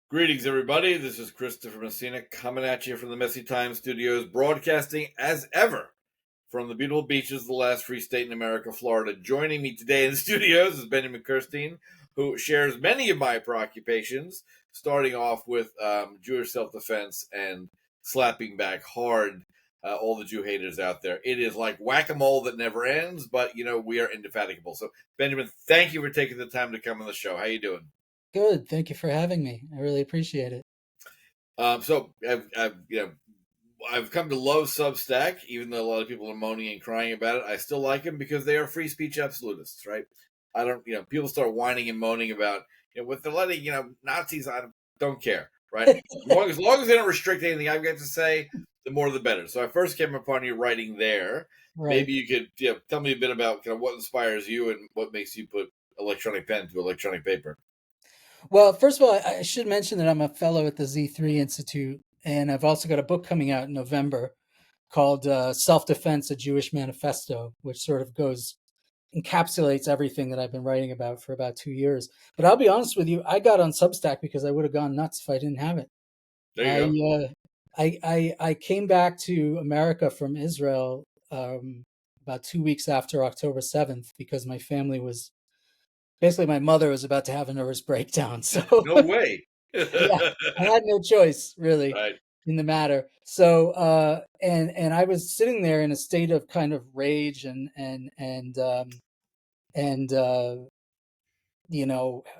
Greetings, everybody. This is Christopher Messina coming at you from the Messy Time Studios, broadcasting as ever from the beautiful beaches of the last free state in America, Florida. Joining me today in the studios is Benjamin Kierstein, who shares many of my preoccupations, starting off with Jewish self-defense and slapping back hard all the Jew haters out there. It is like whack-a-mole that never ends, but, we are indefatigable. So, Benjamin, thank you for taking the time to come on the show. How you doing? Good. Thank you for having me. I really appreciate it. So I've come to love Substack, even though a lot of people are moaning and crying about it. I still like them because they are free speech absolutists, right? I don't, people start whining and moaning about, what they're letting, Nazis. I don't care, right? as long as they don't restrict anything I've got to say, the more the better. So I first came upon you writing there. Right. Maybe you could tell me a bit about kind of what inspires you and what makes you put electronic pen to electronic paper. Well, first of all, I should mention that I'm a fellow at the Z3 Institute, and I've also got a book coming out in November called Self-Defense, a Jewish Manifesto, which sort of encapsulates everything that I've been writing about for about 2 years. But I'll be honest with you, I got on Substack because I would have gone nuts if I didn't have it. There you go. I came back to America from Israel about 2 weeks after October 7th because my family was basically, my mother was about to have a nervous breakdown. So no way. Yeah, I had no choice really Right. in the matter. So and I was sitting there in a state of kind of rage and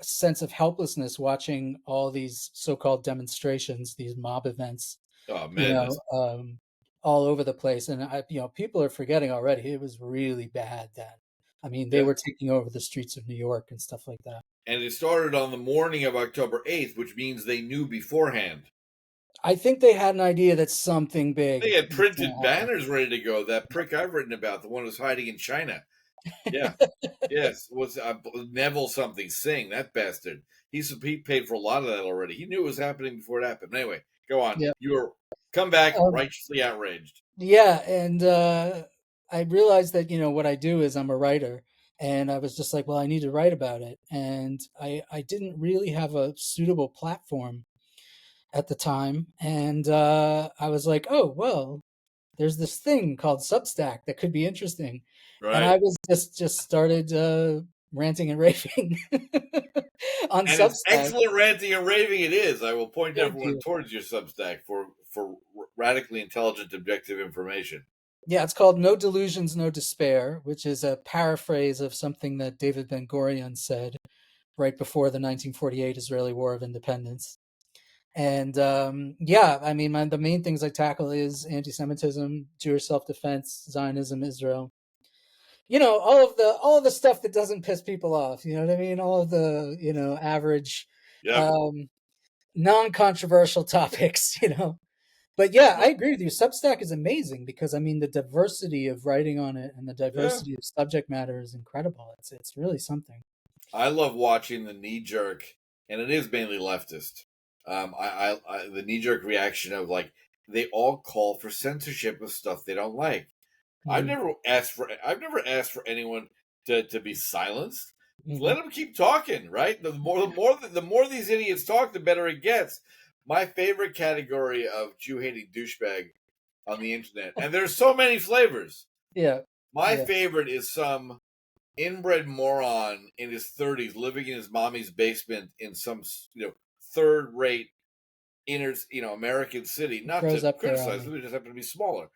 sense of helplessness, watching all these so-called demonstrations, these mob events, Oh, madness. All over the place. And people are forgetting already. It was really bad then. I mean, they were taking over the streets of New York and stuff like that. And it started on the morning of October 8th, which means they knew beforehand. I think they had an idea that something big. They had printed banners ready to go. That prick I've written about, the one who's hiding in China. Yeah. Yes. Was Neville something, Singh, that bastard. He paid for a lot of that already. He knew it was happening before it happened. Anyway, go on. Yeah. You were come back righteously outraged. Yeah. And I realized that, what I do is I'm a writer. And I was just like, well, I need to write about it. And I didn't really have a suitable platform at the time. And I was like, oh, well, there's this thing called Substack that could be interesting. Right. And I was just started ranting and raving on Substack. It's excellent ranting and raving it is. I will point everyone towards your Substack for radically intelligent, objective information. Yeah, it's called No Delusions, No Despair, which is a paraphrase of something that David Ben-Gurion said right before the 1948 Israeli War of Independence. And I mean, the main things I tackle is anti-Semitism, Jewish self-defense, Zionism, Israel. All of the stuff that doesn't piss people off. You know what I mean? All of the average, non-controversial topics. But yeah, I agree with you. Substack is amazing because I mean the diversity of writing on it and the diversity of subject matter is incredible. It's really something. I love watching the knee-jerk, and it is mainly leftist. The knee-jerk reaction of like they all call for censorship of stuff they don't like. Mm-hmm. I've never asked for anyone to be silenced. Mm-hmm. Let them keep talking, right? The more these idiots talk, the better it gets. My favorite category of Jew-hating douchebag on the internet, and there's so many flavors. Yeah. My favorite is some inbred moron in his 30s living in his mommy's basement in some third-rate American city, not to criticize them, they just happen to be smaller,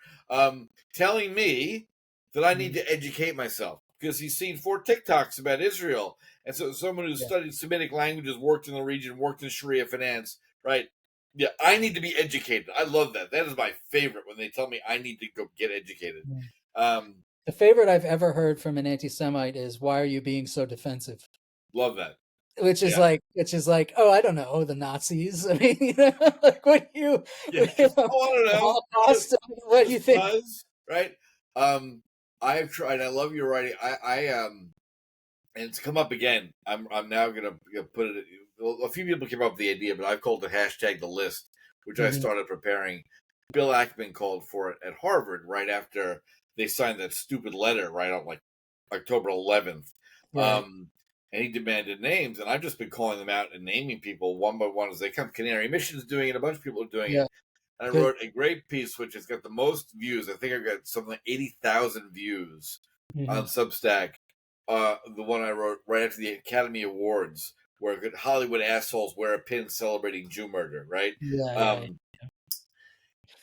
telling me that I need to educate myself because he's seen 4 TikToks about Israel. And so someone who's studied Semitic languages, worked in the region, worked in Sharia finance, right? Yeah, I need to be educated. I love that. That is my favorite when they tell me I need to go get educated. The favorite I've ever heard from an anti-Semite is, "Why are you being so defensive?" Love that. Which is like, oh, I don't know, the Nazis. I mean, like what do you? Yeah. I don't know. Holocaust, what do you think? Right. I've tried. I love your writing. And it's come up again. I'm now gonna put it. A few people came up with the idea, but I've called the hashtag the list, which I started preparing. Bill Ackman called for it at Harvard right after they signed that stupid letter right on like October 11th. Right. and he demanded names, and I've just been calling them out and naming people one by one as they come. Canary Mission's doing it, a bunch of people are doing Yeah, it. And I good. wrote a great piece which has got the most views. I think I've got something like 80,000 views on Substack. The one I wrote right after the Academy Awards, where Hollywood assholes wear a pin celebrating Jew murder, right? Yeah.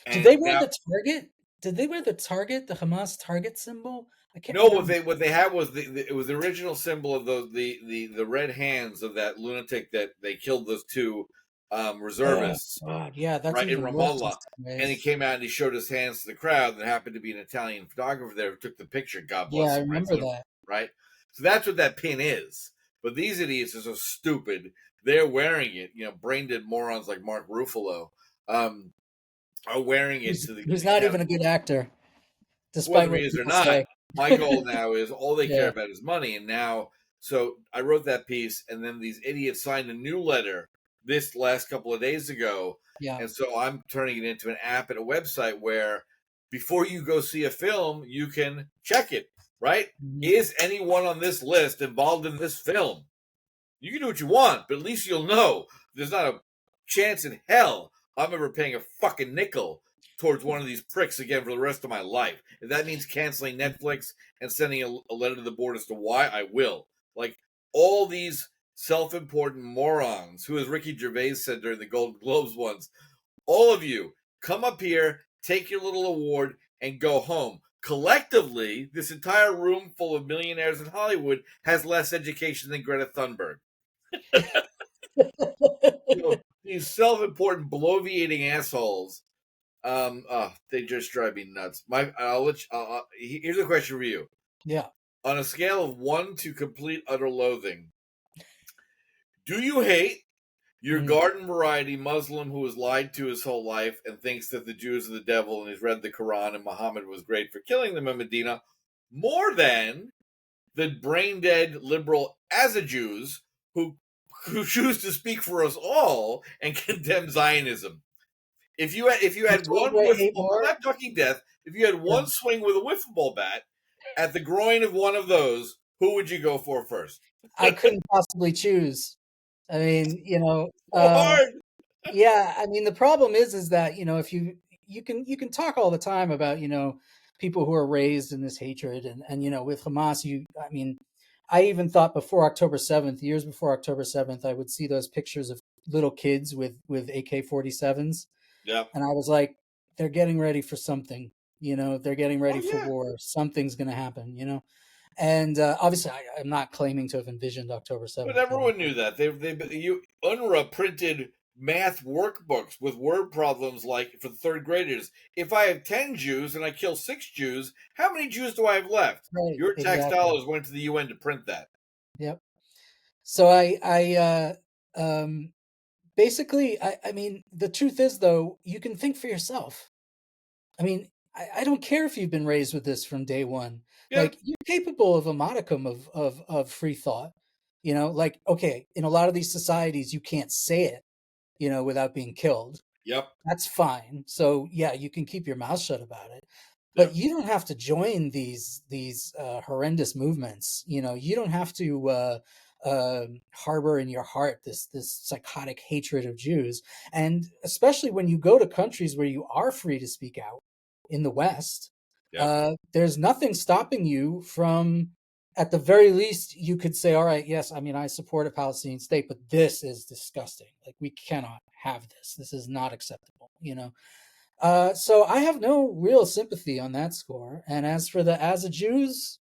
Did And they wear now, the target? Did they wear the target, the Hamas target symbol? I can't no, remember. what they had was it was the original symbol of the red hands of that lunatic that they killed those two Oh reservists, God, yeah, that's right, in even worse in Ramallah. some And he ways. came out and he showed his hands to the crowd. There happened to be an Italian photographer there who took the picture. God Yeah, bless I him, right? remember So, that. right. So that's what that pin is. But these idiots are so stupid. They're wearing it. Brain dead morons like Mark Ruffalo are wearing it to the Who's not even account. a good actor, despite Whether what he is or people not, say. my goal now is all they care Yeah, about is money. And now, so I wrote that piece, and then these idiots signed a new letter this last couple of days ago. yeah. And so I'm turning it into an app and a website where before you go see a film, you can check it, right? Mhm. Is anyone on this list involved in this film? You can do what you want, but at least you'll know. There's not a chance in hell I'm ever paying a fucking nickel towards one of these pricks again for the rest of my life. If that means canceling Netflix and sending a letter to the board as to why, I will. Like, all these self-important morons, who, as Ricky Gervais said during the Golden Globes once, all of you, come up here, take your little award, and go home. Collectively, this entire room full of millionaires in Hollywood has less education than Greta Thunberg. These self-important, bloviating assholes, they just drive me nuts. Here's a question for you: Yeah. on a scale of 1 to complete utter loathing, do you hate your Mm. garden variety Muslim who was lied to his whole life and thinks that the Jews are the devil and has read the Quran and Muhammad was great for killing them in Medina more than the brain dead liberal Jews who choose to speak for us all and condemn Zionism? If you had Which one one do I wiffle hate ball, I'm more? not talking death. If you had Yeah. one swing with a wiffle ball bat at the groin of one of those, who would you go for first? I couldn't possibly choose. I mean, So hard. yeah, I mean the problem is that, if you can talk all the time about, people who are raised in this hatred and with Hamas, I mean, I even thought before October 7th, years before October 7th, I would see those pictures of little kids with AK-47s, Yeah. and I was like, they're getting ready for something. They're getting Oh ready for yeah. war. Something's going to happen. And obviously, I'm not claiming to have envisioned October But 7th. everyone knew that. UNRWA printed math workbooks with word problems like for the third graders. If I have 10 Jews and I kill 6 Jews, how many Jews do I have left? Right, Your tax exactly. dollars went to the UN to print that. Yep. So basically, I mean, the truth is, though, you can think for yourself. I mean, I don't care if you've been raised with this from day one. Yeah. Like, you're capable of a modicum of free thought. Like, okay, in a lot of these societies, you can't say it, without being killed. Yep. That's fine. So yeah, you can keep your mouth shut about it, but Yep. you don't have to join these horrendous movements. You don't have to harbor in your heart this psychotic hatred of Jews, and especially when you go to countries where you are free to speak out in the West, Yep. there's nothing stopping you from. At the very least, you could say, all right, yes, I mean, I support a Palestinian state, but this is disgusting. Like, we cannot have this. This is not acceptable. So I have no real sympathy on that score. And as for the Asa Jews,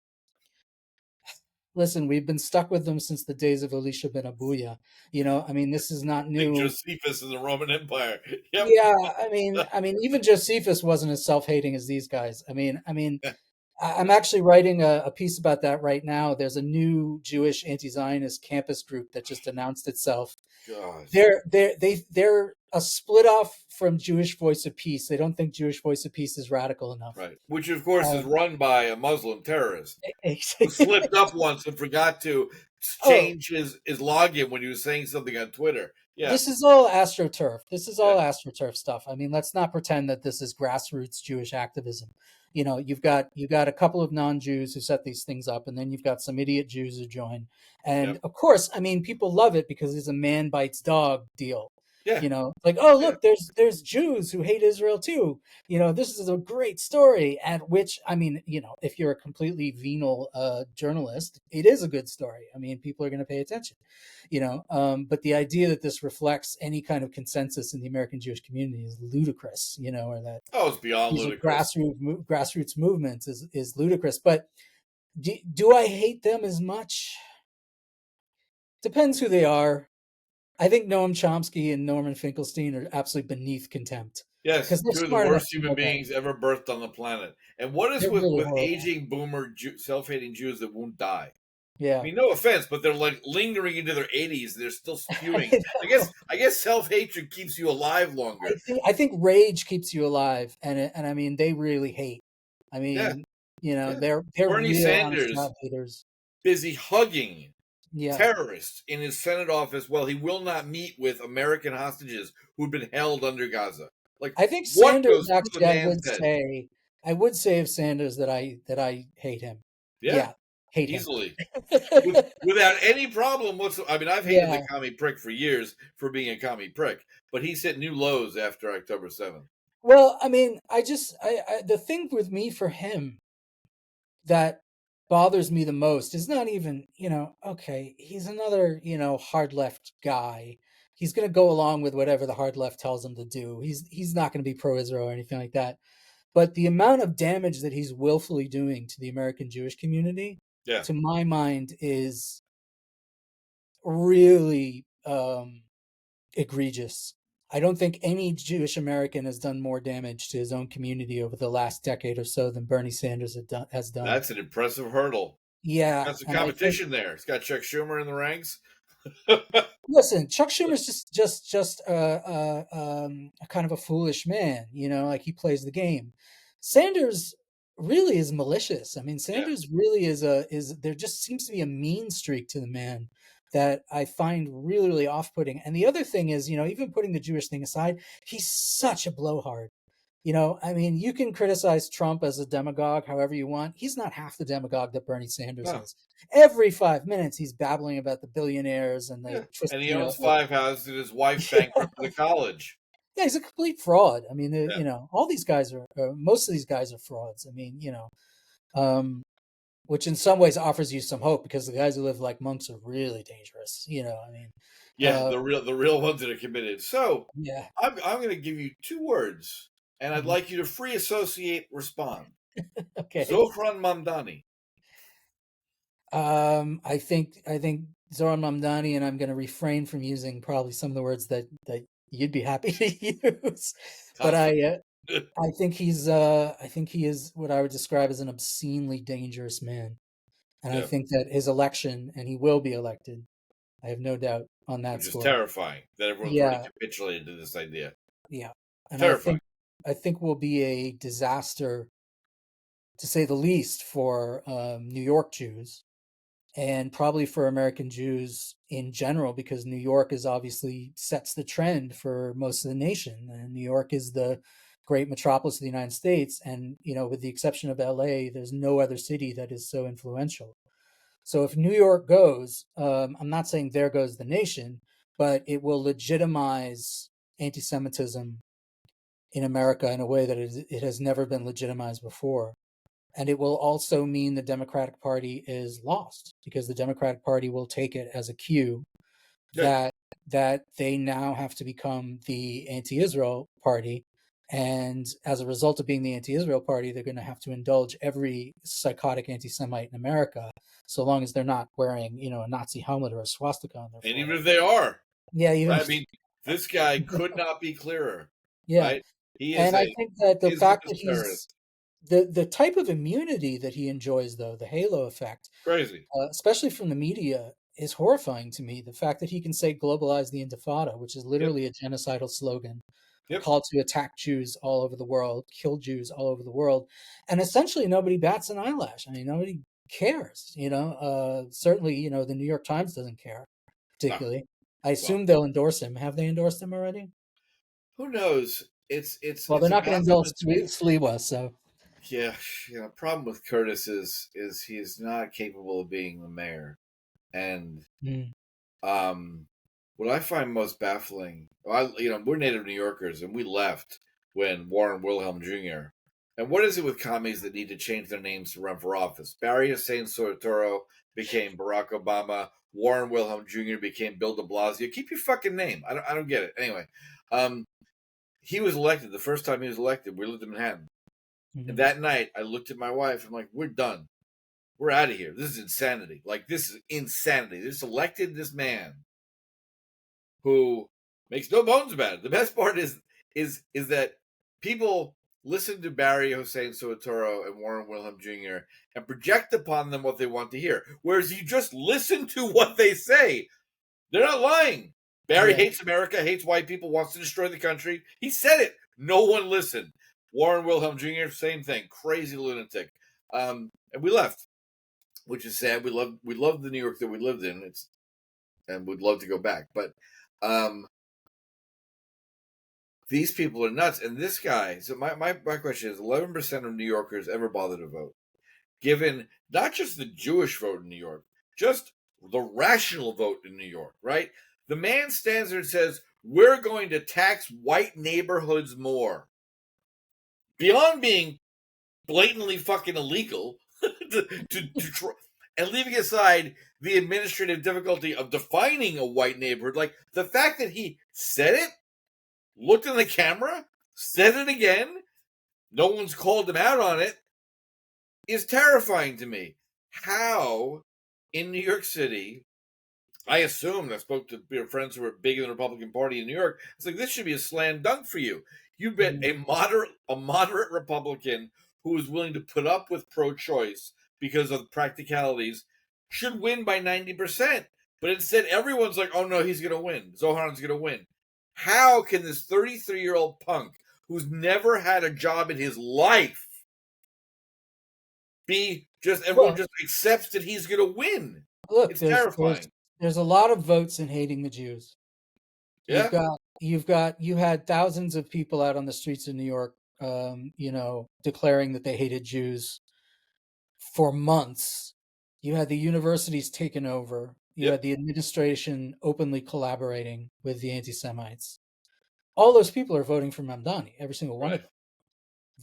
listen, we've been stuck with them since the days of Elisha ben Abuya. I mean, this is not Like new. Josephus in the Roman Empire. Yep. Yeah, I mean, even Josephus wasn't as self-hating as these guys. I'm actually writing a piece about that right now. There's a new Jewish anti-Zionist campus group that just announced itself. Gosh. They're a split off from Jewish Voice of Peace. They don't think Jewish Voice of Peace is radical enough. Right. Which, of course, is Um, run by a Muslim terrorist who slipped up once and forgot to oh, change his login when he was saying something on Twitter. Yeah. this is all AstroTurf. This is Yeah. all AstroTurf stuff. I mean, let's not pretend that this is grassroots Jewish activism. You've got a couple of non-Jews who set these things up, and then you've got some idiot Jews who join. Yep. And of course, I mean, people love it because it's a man bites dog deal. Yeah. Like, oh, Yeah. look, there's Jews who hate Israel too. This is a great story. At which, I mean, if you're a completely venal journalist, it is a good story. I mean, people are going to pay attention. But the idea that this reflects any kind of consensus in the American Jewish community is ludicrous. Or that Oh, it's beyond these are ludicrous. grassroots movements is ludicrous. But do I hate them as much? Depends who they are. I think Noam Chomsky and Norman Finkelstein are absolutely beneath contempt Yes, because they're two of the smart enough worst to human know better. beings ever birthed on the planet. And what is They're really with horrible. aging boomer self-hating Jews that won't die? I Yeah. mean, no offense, but they're like lingering into their 80s. They're still spewing. I I know. guess I guess self-hatred keeps you alive I longer. think I think rage keeps you alive, and I mean they really hate. I Yeah, mean, yeah. they're Bernie real honest Sanders God haters. busy hugging Yeah. terrorists in his Senate office while he will not meet with American hostages who've been held under Gaza. Like, I think what Sanders goes through the actually man's head? I would say of Sanders that I hate him. Yeah, Yeah, hate him. easily. Without any problem whatsoever. I mean, I've hated the Yeah. commie prick for years for being a commie prick, but he's hit new lows after October 7th. Well, I mean, the thing with me for him that bothers me the most is not even, okay, he's another, hard left guy. He's going to go along with whatever the hard left tells him to do. He's not going to be pro-Israel or anything like that. But the amount of damage that he's willfully doing to the American Jewish community, Yeah, to my mind, is really egregious. I don't think any Jewish American has done more damage to his own community over the last decade or so than Bernie Sanders has done. that's an impressive hurdle. Yeah, Got some and I think, competition there. It's got Chuck Schumer in the ranks. listen, Chuck Schumer's just a kind of a foolish man, like he plays the game. Sanders really is malicious. I mean, Yeah, Sanders really is there just seems to be a mean streak to the man that I find really, really off-putting. And the other thing is, even putting the Jewish thing aside, he's such a blowhard. I mean, you can criticize Trump as a demagogue however you want. He's not half the demagogue that Bernie Sanders no, is. Every 5 minutes, he's babbling about the billionaires and the yeah. twist, And he owns 5 houses, and his wife bankrupted the college. yeah, he's a complete fraud. I mean, Yeah, all these guys most of these guys are frauds. I mean, um, which in some ways offers you some hope because the guys who live like monks are really dangerous. I mean, yeah. uh, The real ones that are committed. So yeah. I'm going to give you two words, and I'd Mhm. like you to free associate respond. Okay. Zohran Mamdani. I think Zoran Mamdani, and I'm going to refrain from using probably some of the words that you'd be happy to use, but Confident. I think he is what I would describe as an obscenely dangerous man, and I Yeah, think that his election, and he will be elected, I have no doubt on that which is score. terrifying that everyone's already Yeah, capitulated to this idea. yeah, and Terrifying. I think will be a disaster to say the least for New York Jews and probably for American Jews in general, because New York is obviously sets the trend for most of the nation. And New York is the great metropolis of the United States. And, with the exception of LA, there's no other city that is so influential. So if New York goes, I'm not saying there goes the nation, but it will legitimize anti Semitism in America in a way that it has never been legitimized before. And it will also mean the Democratic Party is lost because the Democratic Party will take it as a cue Yeah. that they now have to become the anti-Israel party. And as a result of being the anti-Israel party, they're going to have to indulge every psychotic anti-Semite in America, so long as they're not wearing, a Nazi helmet or a swastika on their And even forehead. if they are, Yeah, even right? I mean, this guy could not be clearer, yeah. right? He is And I a think that the fact that Islamist he's terrorist. the type of immunity that he enjoys, though, the halo effect, Crazy. especially from the media, is horrifying to me. The fact that he can say "globalize the Intifada," which is Yep. literally a genocidal slogan, a Yep. call to attack Jews all over the world, kill Jews all over the world, and essentially nobody bats an eyelash. I mean, nobody cares. Certainly, the New York Times doesn't care No. particularly. I Well, assume they'll endorse him. Have they endorsed him already? who knows? It's Well, they're it's not going to endorse anathema to me. Sliwa, so. Yeah, problem with Curtis is he is not capable of being the mayor. And Mm. um what I find most baffling, we're native New Yorkers and we left when Warren Wilhelm Jr. And what is it with commies that need to change their names to run for office? Barry Hussein Soetoro became Barack Obama. Warren Wilhelm Jr. became Bill de Blasio. Keep your fucking name. I don't get it. Anyway, um, he was elected the first time he was elected. We lived in Manhattan. And Mm-hmm. that night, I looked at my wife. I'm like, we're done. We're out of here. This is insanity. Like, this is insanity. This elected this man who makes no bones about it. The best part is that people listen to Barry Hussein Soetoro and Warren Wilhelm Jr. and project upon them what they want to hear. Whereas you just listen to what they say. They're not lying. Barry Yeah. hates America, hates white people, wants to destroy the country. He said it. No one listened. Warren Wilhelm Jr., same thing. Crazy lunatic. And we left, which is sad. We loved the New York that we lived in. And would love to go back. But these people are nuts. And this guy, so my question is 11% of New Yorkers ever bother to vote, given not just the Jewish vote in New York, just the rational vote in New York, right? The man stands there and says, we're going to tax white neighborhoods more. Beyond being blatantly fucking illegal and leaving aside the administrative difficulty of defining a white neighborhood, like the fact that he said it, looked in the camera, said it again, no one's called him out on it, is terrifying to me. How in New York City, I assumed, I spoke to friends who were big in the Republican Party in New York. It's like, this should be a slam dunk for you. You bet Mm. a moderate Republican who is willing to put up with pro-choice because of practicalities should win by 90%. But instead, everyone's like, oh no, he's going to win. Zohan's going to win. How can this 33-year-old punk who's never had a job in his life be just, everyone Well, just accepts that he's going to win? look, It's terrifying. there's a lot of votes in hating the Jews. Yeah? You had thousands of people out on the streets of New York, declaring that they hated Jews for months. You had the universities taken over. You Yep. had the administration openly collaborating with the anti-Semites. All those people are voting for Mamdani, every single one of Right. them.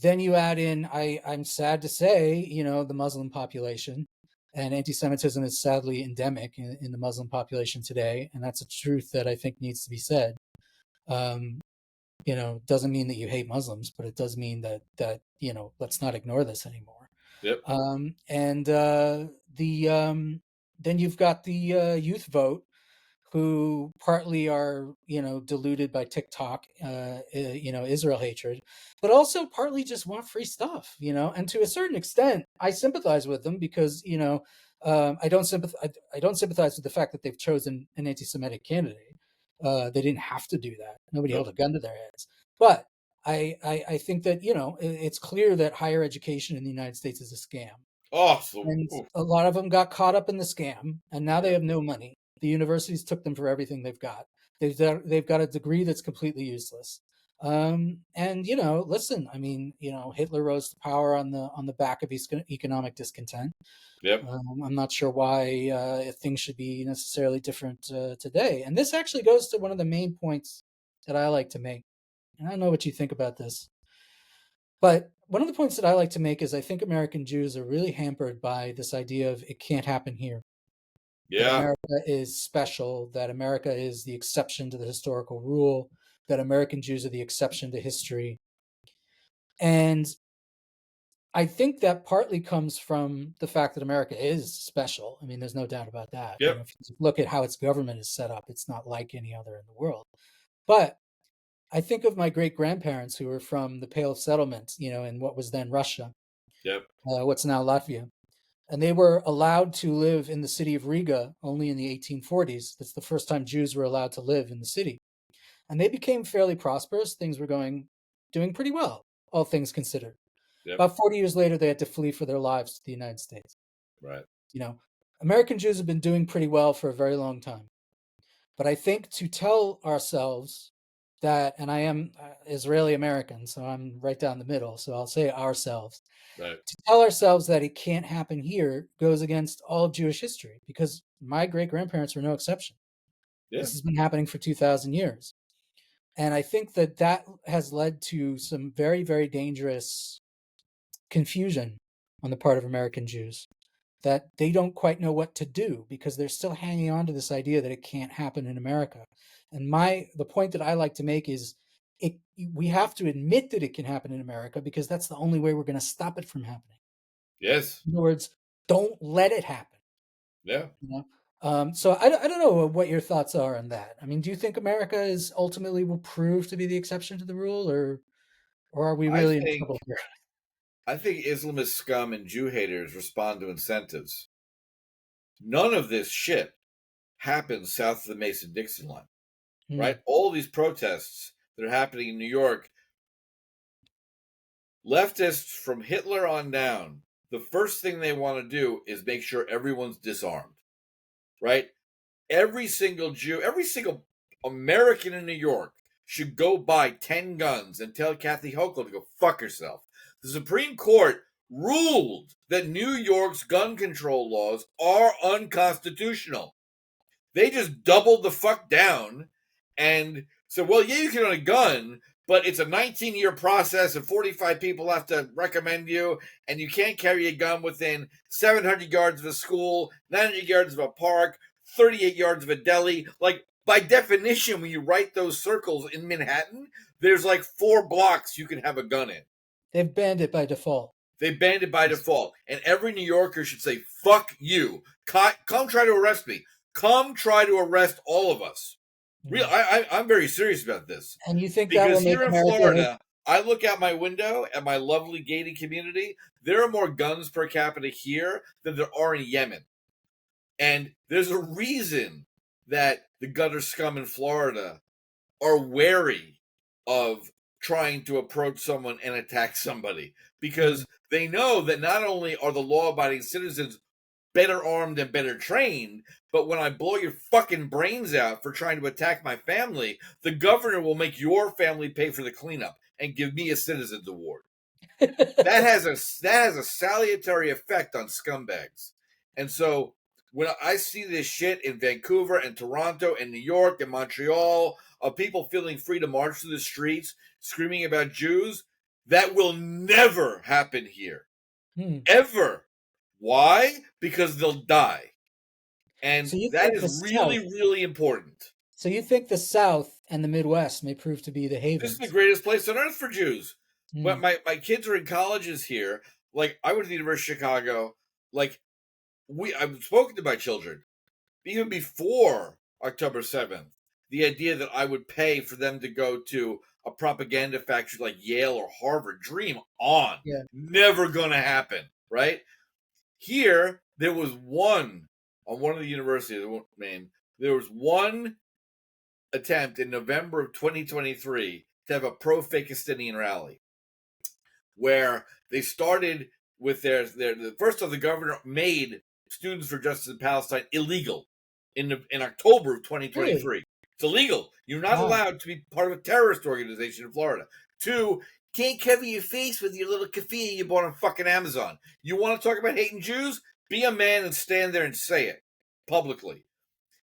Then you add in, I'm sad to say, the Muslim population, and anti-Semitism is sadly endemic in the Muslim population today, and that's a truth that I think needs to be said. Um, doesn't mean that you hate Muslims, but it does mean that let's not ignore this anymore. Yep. And then you've got the youth vote, who partly are deluded by TikTok, Israel hatred, but also partly just want free stuff, and to a certain extent, I sympathize with them because I don't sympathize with the fact that they've chosen an anti-Semitic candidate. They didn't have to do that. Nobody held Nope. a gun to their heads, but I think that it's clear that higher education in the United States is a scam. Oh, so And oof, a lot of them got caught up in the scam, and now they yeah, have no money. The universities took them for everything they've got. They've got a degree that's completely useless. And listen, I mean, Hitler rose to power on the back of economic discontent. yep, I'm not sure why things should be necessarily different today. And this actually goes to one of the main points that I like to make. And I don't know what you think about this. But one of the points that I like to make is I think American Jews are really hampered by this idea of it can't happen here, that yeah, America is special, that America is the exception to the historical rule, that American Jews are the exception to history. And I think that partly comes from the fact that America is special. I mean, there's no doubt about that. yep, If you look at how its government is set up, it's not like any other in the world. But I think of my great grandparents who were from the Pale of Settlement, in what was then Russia, yep, what's now Latvia. And they were allowed to live in the city of Riga only in the 1840s. That's the first time Jews were allowed to live in the city. And they became fairly prosperous. Things were doing pretty well, all things considered. yep, About 40 years later, they had to flee for their lives to the United States. right, You know, American Jews have been doing pretty well for a very long time. But I think to tell ourselves that, and I am Israeli American, so I'm right down the middle. So I'll say ourselves. Right. To tell ourselves that it can't happen here goes against all of Jewish history because my great grandparents were no exception. Yeah. This has been happening for 2,000 years. And I think that that has led to some very, very dangerous confusion on the part of American Jews, that they don't quite know what to do because they're still hanging on to this idea that it can't happen in America. And the point that I like to make is we have to admit that it can happen in America because that's the only way we're going to stop it from happening. Yes. In other words, don't let it happen. Yeah. You know? So I don't know what your thoughts are on that. I mean, do you think America is ultimately will prove to be the exception to the rule, or are we I really in think trouble here? I think Islamist scum and Jew haters respond to incentives. None of this shit happens south of the Mason-Dixon line, right? All these protests that are happening in New York, leftists from Hitler on down, the first thing they want to do is make sure everyone's disarmed, right? Every single Jew, every single American in New York should go buy 10 guns and tell Kathy Hochul to go fuck herself. The Supreme Court ruled that New York's gun control laws are unconstitutional. They just doubled the fuck down and said, well, yeah, you can own a gun, but it's a 19-year process and 45 people have to recommend you, and you can't carry a gun within 700 yards of a school, 900 yards of a park, 38 yards of a deli. Like, by definition, when you write those circles in Manhattan, there's like 4 blocks you can have a gun in. They've banned it by default. They banned it by default. And every New Yorker should say, fuck you. Come try to arrest me. Come try to arrest all of us. Real, I'm very serious about this. And you think that will Because make here in America Florida, I look out my window at my lovely gated community. There are more guns per capita here than there are in Yemen. And there's a reason that the gutter scum in Florida are wary of trying to approach someone and attack somebody, because they know that not only are the law-abiding citizens better armed and better trained, but when I blow your fucking brains out for trying to attack my family, the governor will make your family pay for the cleanup and give me a citizen's award. that has a salutary effect on scumbags. And so when I see this shit in Vancouver and Toronto and New York and Montreal of people feeling free to march through the streets screaming about Jews, that will never happen here. Ever. Why? Because they'll die. And So that is really, really important. So you think the South and the Midwest may prove to be the havens? This is the greatest place on earth for Jews. But my kids are in colleges here. Like, I went to the University of Chicago. Like, I've spoken to my children. Even before October 7th, the idea that I would pay for them to go to a propaganda factory like Yale or Harvard, dream on. Yeah. Never gonna happen, right? Here, there was one, on one of the universities, I won't name, there was one attempt in November of 2023 to have a pro-Fakistinian rally, where they started with first off, the governor made Students for Justice in Palestine illegal in October of 2023. Really? It's illegal. You're not allowed to be part of a terrorist organization in Florida. 2, can't cover your face with your little keffiyeh you bought on fucking Amazon. You want to talk about hating Jews? Be a man and stand there and say it publicly.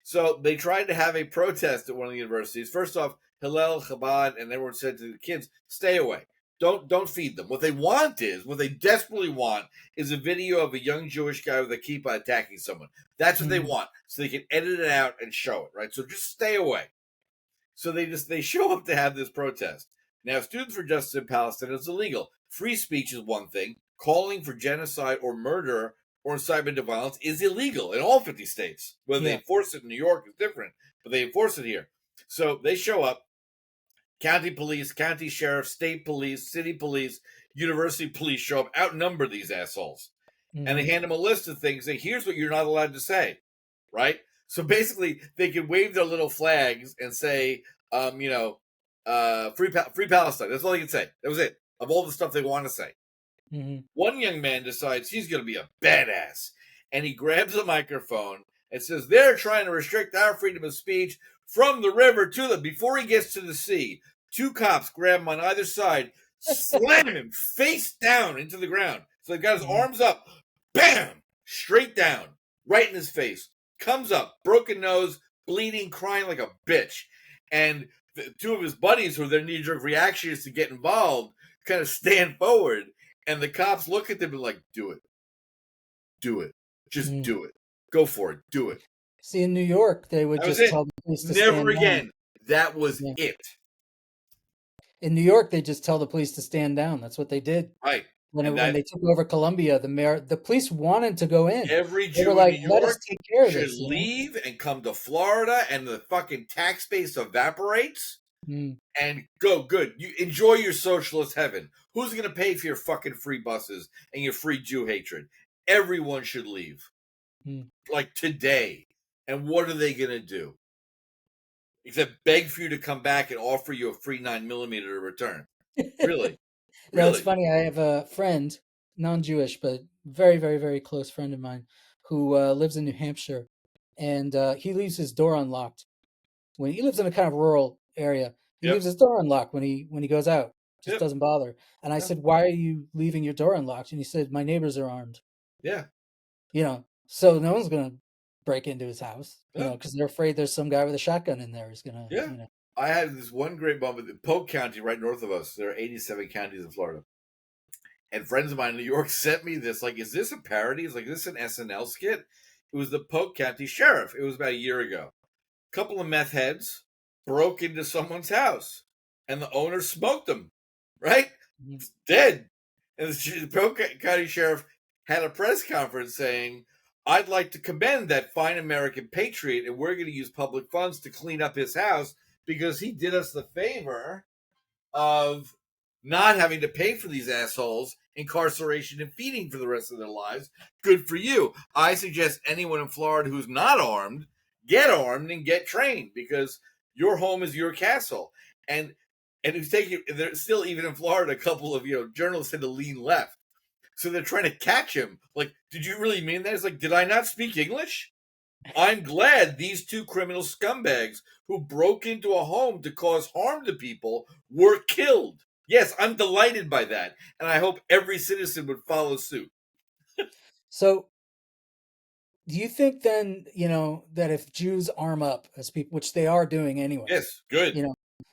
So they tried to have a protest at one of the universities. First off, Hillel, Chabad, and everyone said to the kids, stay away. Don't feed them. What they desperately want is a video of a young Jewish guy with a kippah attacking someone. That's what they want, so they can edit it out and show it, right? So just stay away. So they show up to have this protest. Now, Students for Justice in Palestine is illegal. Free speech is one thing. Calling for genocide or murder or incitement to violence is illegal in all 50 states. Whether they enforce it in New York is different, but they enforce it here. So they show up. County police, county sheriff, state police, city police, university police show up, outnumber these assholes. And they hand them a list of things, say, here's what you're not allowed to say, right? So basically, they can wave their little flags and say, free Palestine. That's all they can say. That was it, of all the stuff they want to say. One young man decides he's going to be a badass, and he grabs a microphone and says, they're trying to restrict our freedom of speech from the river to the, before he gets to the sea, 2 cops grab him on either side, slam him face down into the ground. So they've got his arms up, bam, straight down, right in his face. Comes up, broken nose, bleeding, crying like a bitch. And the 2 of his buddies, who their knee-jerk reaction is to get involved, kind of stand forward. And the cops look at them and like, do it. Do it. Just do it. Go for it. Do it. See, in New York, they would just tell the police to stand down. Never again. That was it. In New York, they just tell the police to stand down. That's what they did. Right. When they took over Columbia, the police wanted to go in. Every They Jew were like, in New let York us take care of should this. leave and come to Florida, and the fucking tax base evaporates. And go good. You enjoy your socialist heaven. Who's going to pay for your fucking free buses and your free Jew hatred? Everyone should leave. Like today. And what are they going to do? Except beg for you to come back and offer you a free 9mm to return. Really? No, it's funny. I have a friend, non-Jewish, but very, very, very close friend of mine, who lives in New Hampshire, and he leaves his door unlocked. When he lives in a kind of rural area, he leaves his door unlocked when he goes out. Just doesn't bother. And I said, "Why are you leaving your door unlocked?" And he said, "My neighbors are armed." Yeah. So no one's gonna break into his house, because they're afraid there's some guy with a shotgun in there who's gonna. Yeah. I had this one great moment in Polk County, right north of us. There are 87 counties in Florida. And friends of mine in New York sent me this. Like, is this a parody? Is this an SNL skit? It was the Polk County Sheriff. It was about a year ago. A couple of meth heads broke into someone's house, and the owner smoked them. Right? Dead. And the Polk County Sheriff had a press conference saying, "I'd like to commend that fine American patriot, and we're going to use public funds to clean up his house because he did us the favor of not having to pay for these assholes incarceration and feeding for the rest of their lives. Good for you. I suggest anyone in Florida who's not armed, get armed and get trained, because your home is your castle." And who's taking, there's still, even in Florida, a couple of journalists had to lean left. So they're trying to catch him. Like, did you really mean that? It's like, did I not speak English? I'm glad these 2 criminal scumbags who broke into a home to cause harm to people were killed. Yes, I'm delighted by that. And I hope every citizen would follow suit. So, do you think then, that if Jews arm up as people, which they are doing anyway? Yes, good.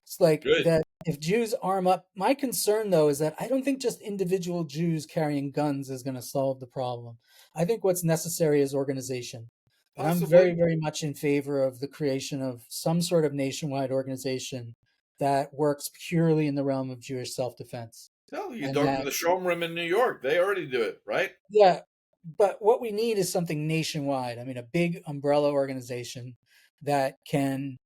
It's like that if Jews arm up, my concern, though, is that I don't think just individual Jews carrying guns is going to solve the problem. I think what's necessary is organization. And I'm very, very much in favor of the creation of some sort of nationwide organization that works purely in the realm of Jewish self-defense. No, you talk to the Shomrim in New York. They already do it, right? Yeah, but what we need is something nationwide. I mean, a big umbrella organization that can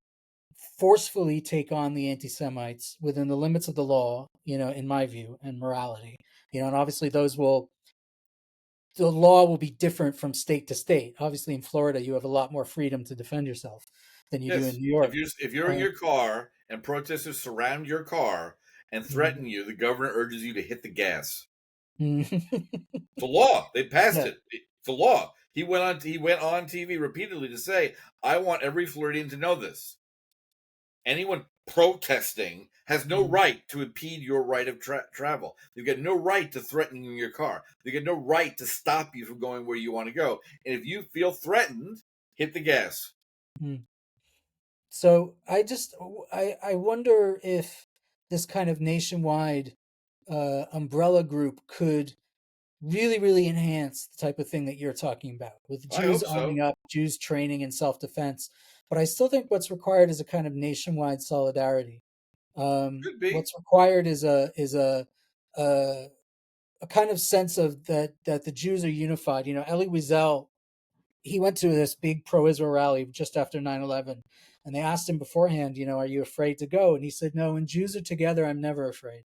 forcefully take on the anti-Semites within the limits of the law, in my view, and morality. And obviously the law will be different from state to state. Obviously in Florida, you have a lot more freedom to defend yourself than you do in New York. If you're in your car and protesters surround your car and threaten you, the governor urges you to hit the gas. It's a law. They passed it. It's a law. He went on TV repeatedly to say, "I want every Floridian to know this. Anyone protesting has no right to impede your right of travel. You've got no right to threaten your car. You've got no right to stop you from going where you want to go. And if you feel threatened, hit the gas." So I wonder if this kind of nationwide umbrella group could really, really enhance the type of thing that you're talking about, with Jews arming up, Jews training in self-defense. But I still think what's required is a kind of nationwide solidarity. Could be. What's required is a kind of sense of that the Jews are unified. Elie Wiesel, he went to this big pro-Israel rally just after 9/11, and they asked him beforehand, are you afraid to go? And he said, "No, when Jews are together, I'm never afraid."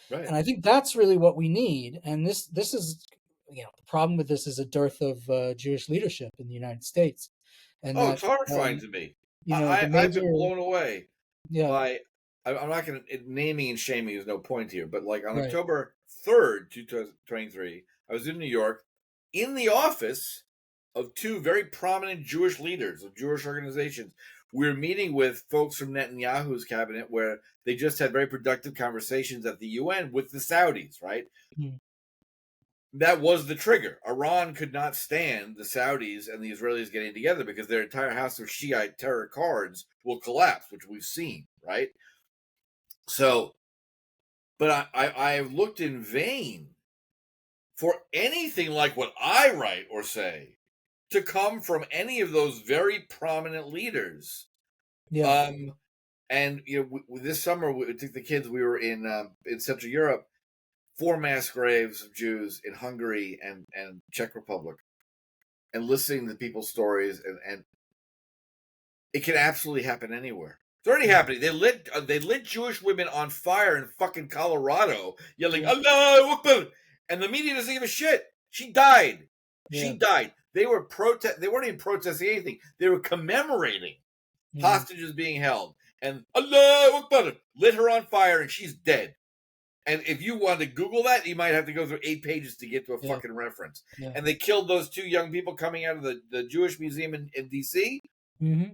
Right. And I think that's really what we need. And this is, the problem with this is a dearth of Jewish leadership in the United States. And it's horrifying to me. I've been blown away by. I'm not going to, naming and shaming is no point here, but like on October 3rd, 2023, I was in New York in the office of 2 very prominent Jewish leaders of Jewish organizations, we're meeting with folks from Netanyahu's cabinet where they just had very productive conversations at the UN with the Saudis, right? Mm. That was the trigger. Iran could not stand the Saudis and the Israelis getting together because their entire house of Shiite terror cards will collapse, which we've seen, right? So, but I've looked in vain for anything like what I write or say to come from any of those very prominent leaders. Yeah. And this summer we took the kids. We were in Central Europe, 4 mass graves of Jews in Hungary and Czech Republic, and listening to people's stories, and it can absolutely happen anywhere. It's already happening. They lit Jewish women on fire in fucking Colorado, yelling "Allah Akbar," and the media doesn't give a shit. She died. Yeah. She died. They were They weren't even protesting anything. They were commemorating hostages being held. And Allah Akbar lit her on fire, and she's dead. And if you want to Google that, you might have to go through 8 pages to get to a fucking reference. Yeah. And they killed those 2 young people coming out of the Jewish Museum in D.C. Mm-hmm.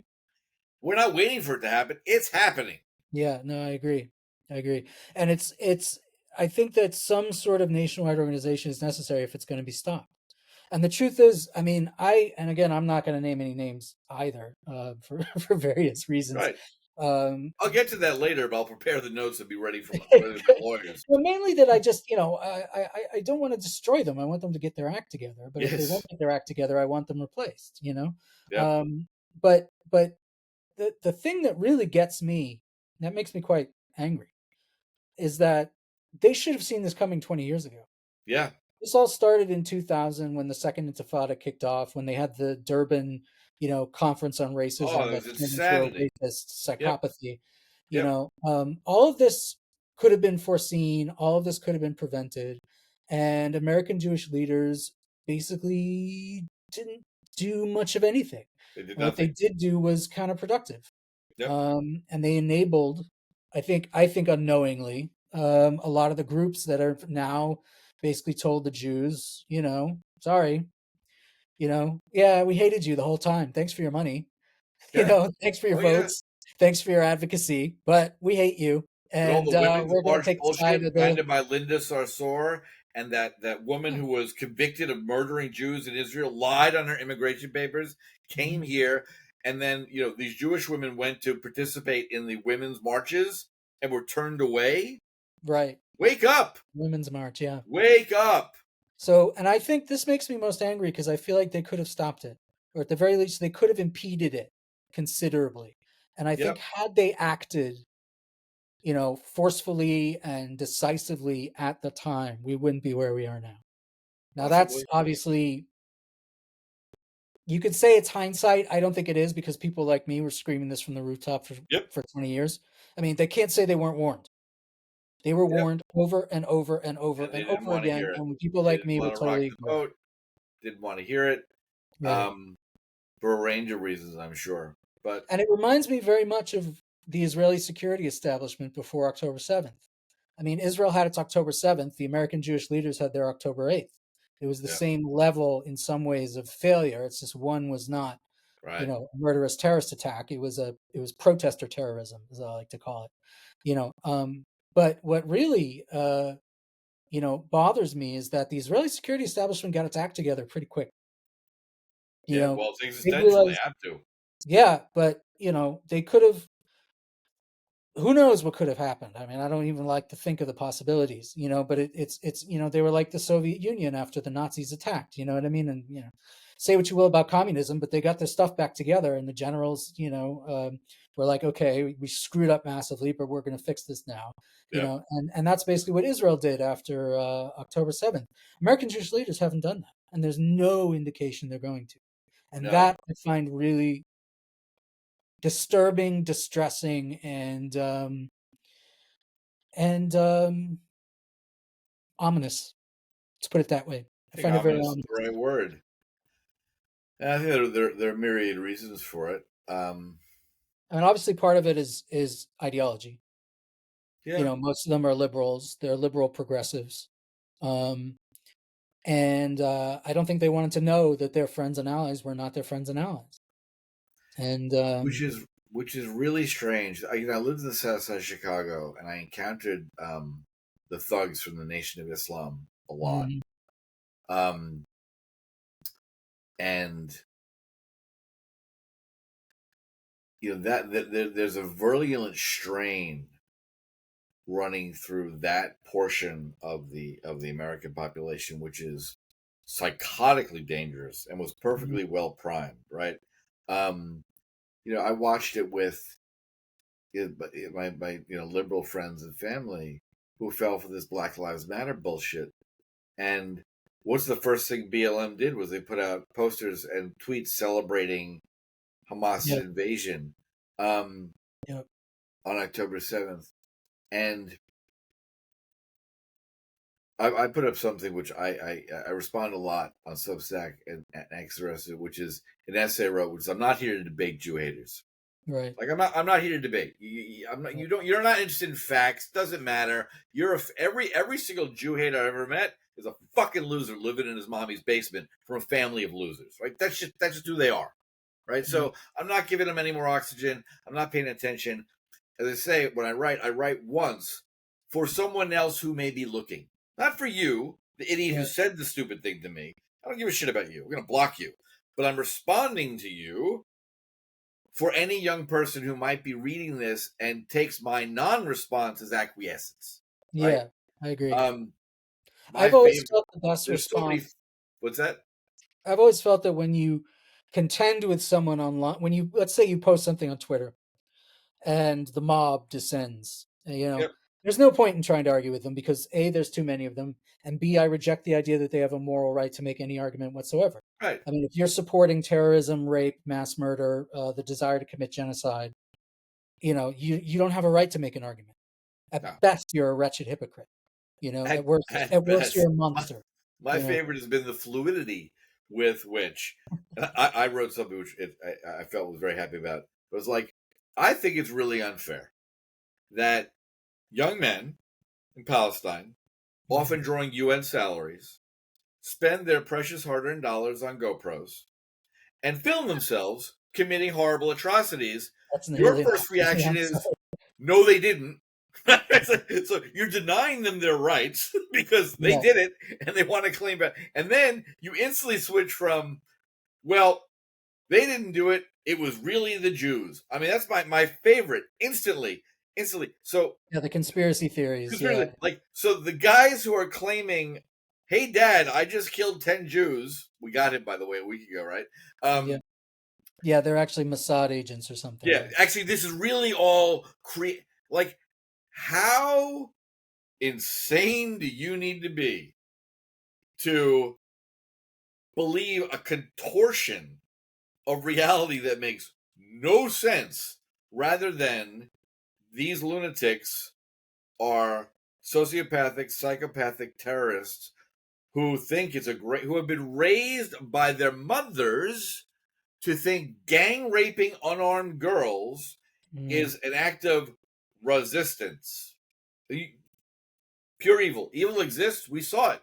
We're not waiting for it to happen. It's happening. Yeah, no, I agree. And I think that some sort of nationwide organization is necessary if it's going to be stopped. And the truth is, I mean, and again, I'm not going to name any names either, for various reasons. Right. I'll get to that later, but I'll prepare the notes and be ready for lawyers. Well, mainly that I just, I don't want to destroy them. I want them to get their act together. But if they won't get their act together, I want them replaced. Yeah. But the thing that really gets me, that makes me quite angry, is that they should have seen this coming 20 years ago. Yeah. This all started in 2000 when the Second Intifada kicked off, when they had the Durban, conference on racism that turned into a racist psychopathy. All of this could have been foreseen. All of this could have been prevented. And American Jewish leaders basically didn't do much of anything. They did And what they nothing. did do was counterproductive. Yep. And they enabled, I think unknowingly, a lot of the groups that are now basically told the Jews, sorry, yeah, we hated you the whole time. Thanks for your money. Thanks for your votes. Thanks for your advocacy, but we hate you. And all the women's we're going to take the side of founded by Linda Sarsour, and that woman who was convicted of murdering Jews in Israel, lied on her immigration papers, came here, and then these Jewish women went to participate in the women's marches and were turned away. Right. Wake up. Women's March, yeah. Wake up. So, and I think this makes me most angry because I feel like they could have stopped it, or at the very least, they could have impeded it considerably. And I think had they acted, forcefully and decisively at the time, we wouldn't be where we are now. Now, that's obviously, you could say it's hindsight. I don't think it is, because people like me were screaming this from the rooftop for 20 years. I mean, they can't say they weren't warned. They were warned over and over and over and over again. And when people like me would totally ignore it. Didn't want to hear it. Right. For a range of reasons, I'm sure. And it reminds me very much of the Israeli security establishment before October 7th. I mean, Israel had its October 7th. The American Jewish leaders had their October 8th. It was the same level in some ways of failure. It's just one was not, a murderous terrorist attack. It was protester terrorism, as I like to call it. But what really, bothers me is that the Israeli security establishment got its act together pretty quick. Well, it's existential. They have to. Yeah, but they could have. Who knows what could have happened? I mean, I don't even like to think of the possibilities, but it's they were like the Soviet Union after the Nazis attacked, you know what I mean? And, say what you will about communism, but they got their stuff back together, and the generals, were like, okay, we screwed up massively, but we're going to fix this now, and that's basically what Israel did after October 7th. American Jewish leaders haven't done that, and there's no indication they're going to. And that I find really disturbing, distressing, and ominous. Let's put it that way. I find it very ominous. The right word. And I think there are myriad reasons for it. I mean, obviously, part of it is ideology. Yeah. Most of them are liberals. They're liberal progressives. And I don't think they wanted to know that their friends and allies were not their friends and allies. And which is which is really strange. I lived in the south side of Chicago, and I encountered the thugs from the Nation of Islam a lot. Mhm. Um, and there's a virulent strain running through that portion of the American population, which is psychotically dangerous and was Mhm. perfectly well primed, right? Um, I watched it with my liberal friends and family who fell for this Black Lives Matter bullshit. And what's the first thing BLM did was they put out posters and tweets celebrating Hamas's Yep. invasion Yep. on October 7th. And I put up something which I respond a lot on Substack and X, which is an essay I wrote, which is, I'm not here to debate Jew haters. Right. Like I'm not here to debate. I'm not. Right. You're not interested in facts. Doesn't matter. Every single Jew hater I've ever met is a fucking loser living in his mommy's basement from a family of losers. Right? That's just who they are. Right? Mhm. So I'm not giving them any more oxygen. I'm not paying attention. As I say, when I write once for someone else who may be looking, not for you, the idiot who Right. said the stupid thing to me. I don't give a shit about you. I'm gonna block you. But I'm responding to you for any young person who might be reading this and takes my non-response as acquiescence, right? Yeah, I agree. Um, my I've always favorite. felt the best There's so many. response. What's that? I've always felt that when you contend with someone online, when you, let's say you post something on Twitter and the mob descends, Yep. there's no point in trying to argue with them because A, there's too many of them, and B, I reject the idea that they have a moral right to make any argument whatsoever. Right. I mean, if you're supporting terrorism, rape, mass murder, the desire to commit genocide, you don't have a right to make an argument. At No. best, you're a wretched hypocrite. At, At worst, at at worst, best, you're a my, monster. my You know, favorite has been the fluidity with which and I wrote something which I felt was very happy about. It was like, I think it's really unfair that young men in Palestine, Mhm. often drawing UN salaries, spend their precious hard-earned dollars on GoPros and film themselves committing horrible atrocities. That's Your nearly enough. first Yeah, reaction I'm is, sorry. no, they didn't. So you're denying them their rights because they Yeah, did it and they want to claim back. And then you instantly switch from, well, they didn't do it. It was really the Jews. I mean, that's my favorite. Instantly. So yeah, the conspiracy theories. Yeah, so the guys who are claiming, hey, Dad, I just killed 10 Jews. We got him, by the way, a week ago, right? yeah, yeah. They're actually Mossad agents or something. Yeah, Yeah, actually, this is really all like, how insane do you need to be to believe a contortion of reality that makes no sense, rather than these lunatics are sociopathic, psychopathic terrorists who think who have been raised by their mothers to think gang raping unarmed girls mm. is an act of resistance. Pure evil. Evil exists. We saw it,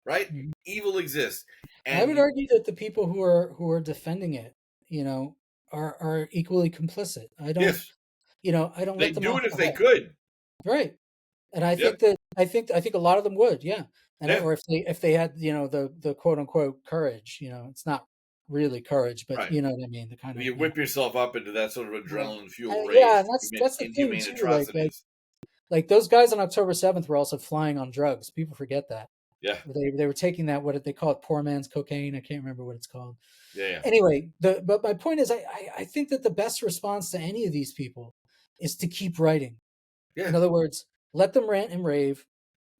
right? Mm. Evil exists, I and would argue that the people who are defending it, are equally complicit. yes, I don't let they'd them do off it if the they hook. could. Right. And I Yep. think that I think a lot of them would, yeah. Yeah. Or if they had, the quote unquote courage, it's not really courage, but Right. you know what I mean, the kind of, You whip yourself up into that sort of yeah. adrenaline fueled Yeah, rage and to commit that's the thing inhumane too. atrocities. Like those guys on October 7th were also flying on drugs. People forget that. Yeah. They were taking that, what did they call it? Poor man's cocaine. I can't remember what it's called. Yeah. Yeah. Anyway, but my point is, I think that the best response to any of these people is to keep writing. Yeah. In other words, let them rant and rave,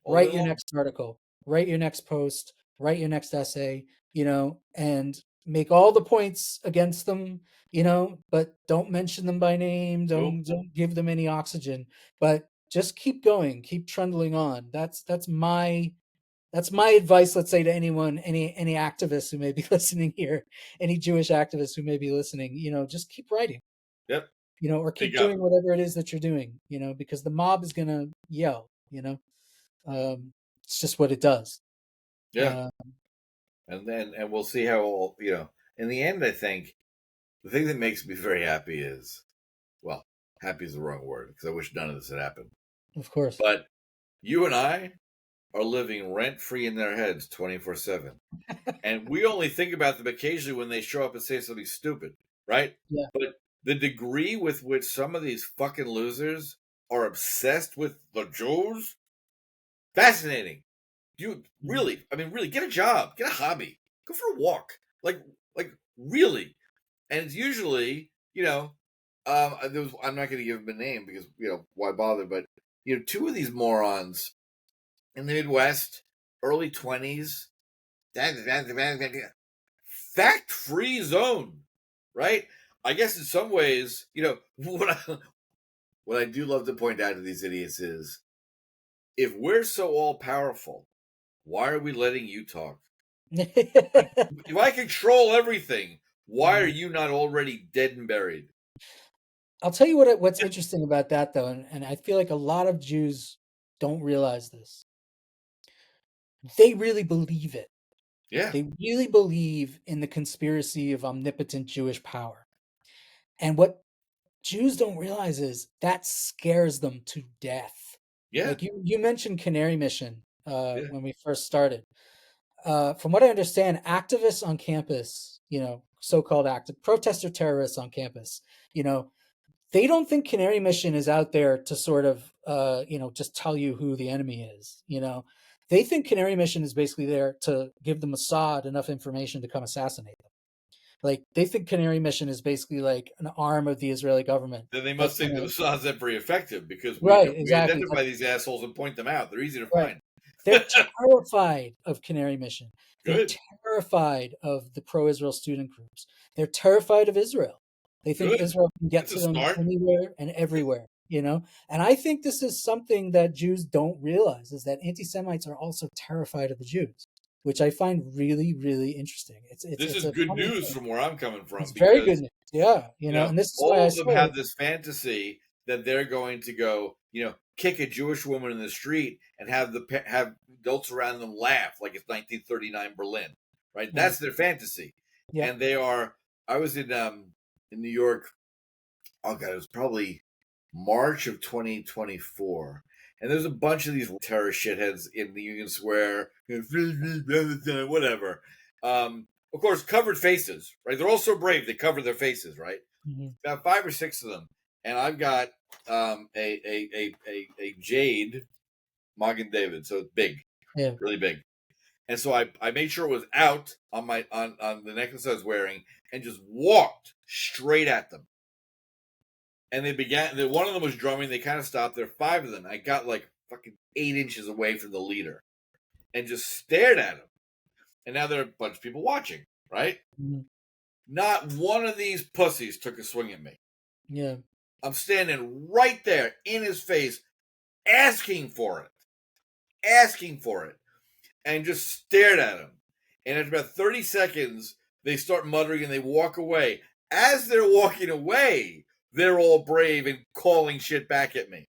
All day write your long. next article, write your next post, write your next essay, and make all the points against them, but don't mention them by name, Nope. don't give them any oxygen, but just keep going, keep trundling on. That's my advice, let's say, to anyone, any activists who may be listening here, any Jewish activists who may be listening, just keep writing, Yep. or Speak keep up. doing whatever it is that you're doing, because the mob is gonna yell, it's just what it does. Yeah. Uh, And we'll see how in the end, I think the thing that makes me very happy is well, happy is the wrong word because I wish none of this had happened. Of course. But you and I are living rent free in their heads 24/7. And we only think about them occasionally when they show up and say something stupid, right? Yeah. But the degree with which some of these fucking losers are obsessed with the Jews, fascinating. You really, I mean, really, get a job, get a hobby, go for a walk, like really. And it's usually, I'm not going to give them a name because why bother? But two of these morons in the Midwest, early 20s, fact-free zone, right? I guess in some ways, what I do love to point out to these idiots is, if we're so all-powerful, why are we letting you talk? If I control everything, why are you not already dead and buried? I'll tell you what's interesting about that, though, and I feel like a lot of Jews don't realize this. They really believe it. Yeah. They really believe in the conspiracy of omnipotent Jewish power. And what Jews don't realize is that scares them to death. Yeah. Like you mentioned Canary Mission Yeah. when we first started. From what I understand, activists on campus, so-called active protester terrorists on campus, they don't think Canary Mission is out there to sort of, just tell you who the enemy is. They think Canary Mission is basically there to give the Mossad enough information to come assassinate them. Like, they think Canary Mission is basically like an arm of the Israeli government. Then they must think the Mossad's that very effective because we Right, exactly. identify these assholes and point them out. They're easy to find. They're terrified of Canary Mission. They're Good. terrified of the pro-Israel student groups. They're terrified of Israel. They think Israel can get to them anywhere and everywhere, And I think this is something that Jews don't realize, is that anti-Semites are also terrified of the Jews, which I find really, really interesting. This is good news from where I'm coming from. It's very good news. Yeah. And this is all why of them have this fantasy that they're going to go, kick a Jewish woman in the street and have adults around them laugh like it's 1939 Berlin, right? Yeah. That's their fantasy. Yeah. And they are. I was in New York. Oh God, it was probably March of 2024, and there's a bunch of these terrorist shitheads in the Union Square, whatever. Of course, covered faces, right? They're all so brave; they cover their faces, right? Mm-hmm. About 5 or 6 of them, and I've got a jade Magen David, so it's big, really big. And so I made sure it was out on on the necklace I was wearing, and just walked straight at them. And they began. One of them was drumming. They kind of stopped. There were 5 of them. I got like fucking 8 inches away from the leader, and just stared at him. And now there are a bunch of people watching, right? Mm-hmm. Not one of these pussies took a swing at me. Yeah. I'm standing right there in his face, asking for it, and just stared at him. And after about 30 seconds, they start muttering and they walk away. As they're walking away, they're all brave and calling shit back at me.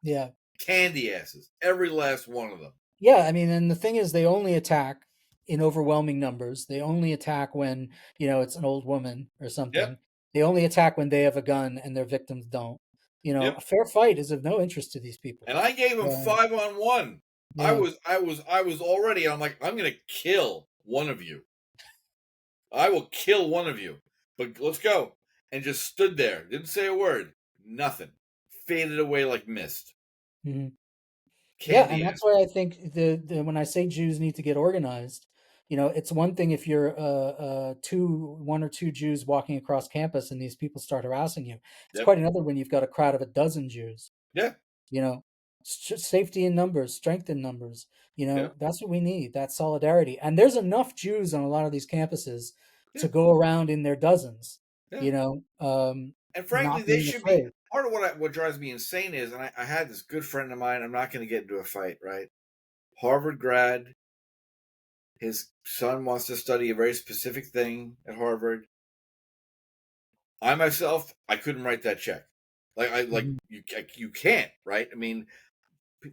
Yeah. Candy asses. Every last one of them. Yeah, I mean, and the thing is, they only attack in overwhelming numbers. They only attack when, it's an old woman or something. Yep. They only attack when they have a gun and their victims don't. A fair fight is of no interest to these people. And I gave them 5-on-1. Yeah. I was already, I'm like, I'm going to kill one of you. I will kill one of you. But let's go. And just stood there. Didn't say a word. Nothing. Faded away like mist. Mm-hmm. Yeah, and that's why I think when I say Jews need to get organized, it's one thing if you're 1 or 2 Jews walking across campus and these people start harassing you. It's quite another when you've got a crowd of a dozen Jews. Yeah. Safety in numbers, strength in numbers. That's what we need. That solidarity. And there's enough Jews on a lot of these campuses to go around in their dozens. And frankly, they should be. Part of what drives me insane is, and I had this good friend of mine. I'm not going to get into a fight, right? Harvard grad. His son wants to study a very specific thing at Harvard. I myself, I couldn't write that check. You can't, right? I mean,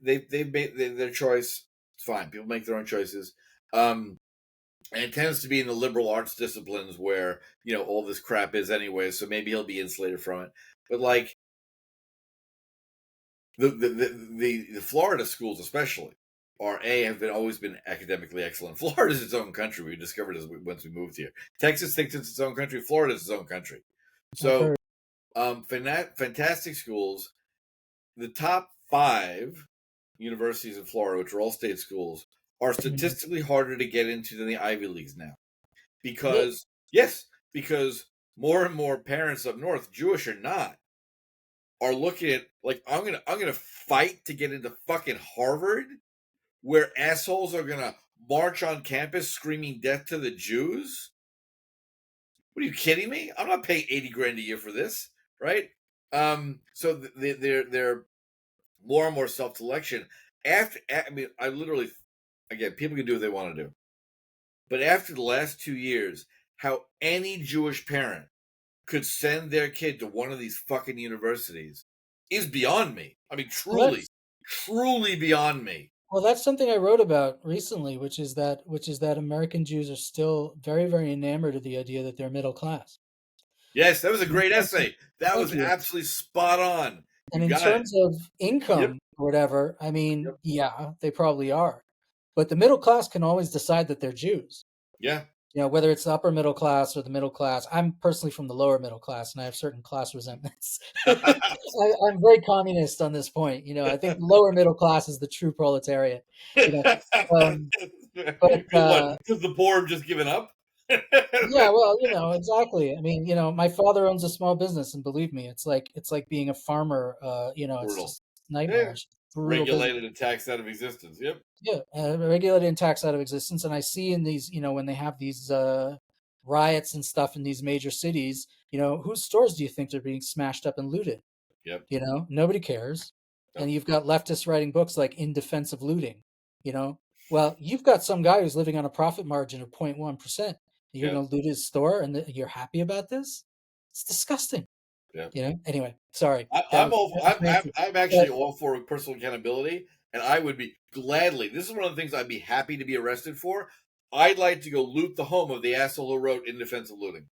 they've made their choice. It's fine. People make their own choices. And it tends to be in the liberal arts disciplines where, all this crap is anyway, so maybe he'll be insulated from it. But The Florida schools especially have always been academically excellent. Florida is its own country. We discovered once we moved here. Texas thinks it's its own country. Florida is its own country. I've So, heard. fantastic schools. The top 5 universities in Florida, which are all state schools, are statistically harder to get into than the Ivy Leagues now. Really? Because more and more parents up north, Jewish or not, are looking at like I'm gonna fight to get into fucking Harvard, where assholes are gonna march on campus screaming death to the Jews. What are you kidding me? I'm not paying $80,000 a year for this, right? So they're more and more self-selection. I literally, again, people can do what they want to do, but after the last 2 years, how any Jewish parent could send their kid to one of these fucking universities is beyond me. I mean, Well, truly beyond me. that's something I wrote about recently, which is that American Jews are still very, very enamored of the idea that they're middle class. Yes, that was a great essay. That Thank was you. absolutely spot on. And You in got it. terms of Yep. income or whatever, I mean, Yep. yeah, they probably are. But the middle class can always decide that they're Jews. Yeah. Whether it's the upper middle class or the middle class. I'm personally from the lower middle class, and I have certain class resentments. I'm very communist on this point. I think the lower middle class is the true proletariat. You know, um, but What? Because the poor have just given up? yeah, well, exactly. I mean, my father owns a small business, and believe me, it's like being a farmer. It's Brutal. just Yeah. nightmarish, brutal business. Regulated and taxed out of existence. Yep. Yeah, regulated and taxed out of existence. And I see in these, when they have these riots and stuff in these major cities, whose stores do you think are being smashed up and looted? Yep. Nobody cares. And Nope. you've got leftists writing books like In Defense of Looting. Well, you've got some guy who's living on a profit margin of 0.1%. You're Yep. going to loot his store, and you're happy about this? It's disgusting. Yep. Anyway, sorry. I'm all. That was fancy. I'm actually But all for personal accountability, and I would be gladly. This is one of the things I'd be happy to be arrested for. I'd like to go loot the home of the asshole who wrote In Defense of Looting.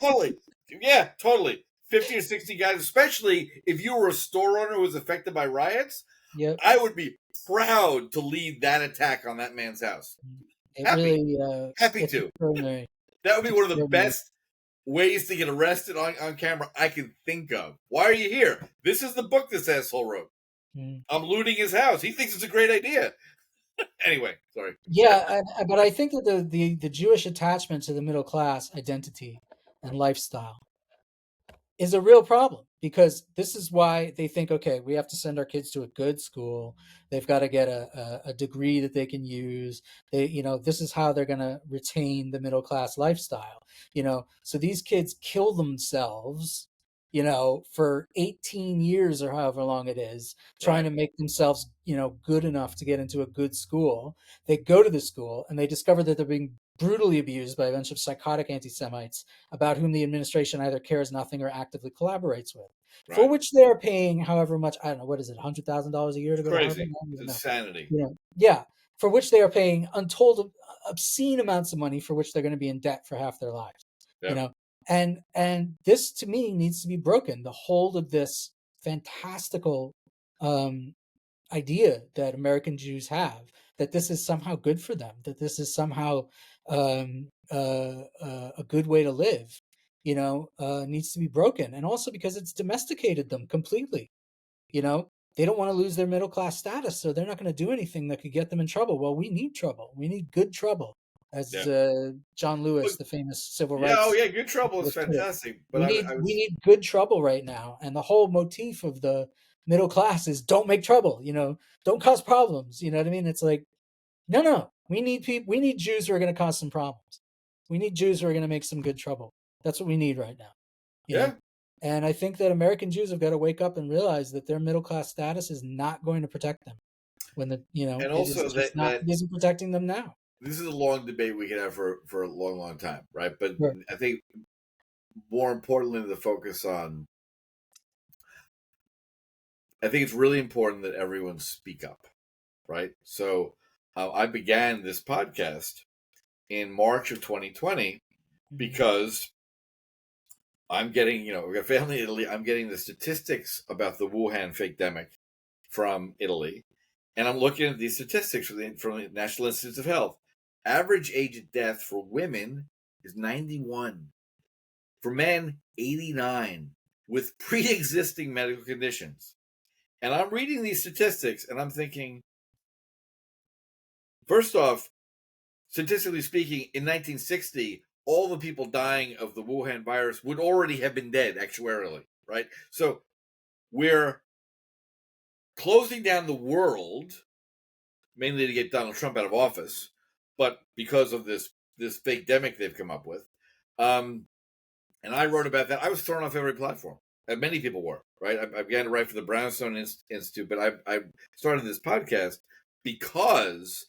Totally. Yeah, totally. 50 or 60 guys, especially if you were a store owner who was affected by riots. Yep. I would be proud to lead that attack on that man's house. It Happy. really, Happy it's to. extraordinary. That would be It's one of the extraordinary. best ways to get arrested on camera I can think of. Why are you here? This is the book this asshole wrote. Mm. I'm looting his house. He thinks it's a great idea. Anyway, sorry. Yeah, but I think that the Jewish attachment to the middle class identity and lifestyle is a real problem, because this is why they think, okay, we have to send our kids to a good school. They've got to get a degree that they can use. This is how they're going to retain the middle class lifestyle. So these kids kill themselves, for 18 years or however long it is, trying Right. to make themselves, good enough to get into a good school. They go to the school and they discover that they're being brutally abused by a bunch of psychotic anti-Semites about whom the administration either cares nothing or actively collaborates with, for Right. which they're paying however much, I don't know, what is it, $100,000 a year to It's go to Harvard? I crazy. don't It's even know. insanity. Yeah, for which they are paying untold, obscene amounts of money, for which they're going to be in debt for half their lives. Yep. And this to me needs to be broken. The hold of this fantastical idea that American Jews have, that this is somehow good for them, that this is somehow a good way to live, needs to be broken. And also because it's domesticated them completely. They don't want to lose their middle class status, so they're not going to do anything that could get them in trouble. Well, we need trouble. We need good trouble, as John Lewis, the famous civil Yeah. Oh, rights yeah. Good Trouble is activist, put it. fantastic. But We need I we was. need good trouble right now, and the whole motif of the middle class is don't make trouble. Don't cause problems. You know what I mean? It's like, no. We need people. We need Jews who are going to cause some problems. We need Jews who are going to make some good trouble. That's what we need right now. Yeah. And I think that American Jews have got to wake up and realize that their middle class status is not going to protect them when And it is also just not, that it isn't protecting them now. this is a long debate we could have for a long time, right? But Sure. I think more importantly, the focus on. I think it's really important that everyone speak up, right? So I began this podcast in March of 2020 because I'm getting, we've got family in Italy. I'm getting the statistics about the Wuhan fakedemic from Italy. And I'm looking at these statistics from the National Institutes of Health. Average age of death for women is 91. For men, 89, with pre-existing medical conditions. And I'm reading these statistics, and I'm thinking, first off, statistically speaking, in 1960, all the people dying of the Wuhan virus would already have been dead actuarially, right? So we're closing down the world, mainly to get Donald Trump out of office, but because of this fake-demic they've come up with. And I wrote about that. I was thrown off every platform. And many people were, right? I began to write for the Brownstone Institute, but I started this podcast because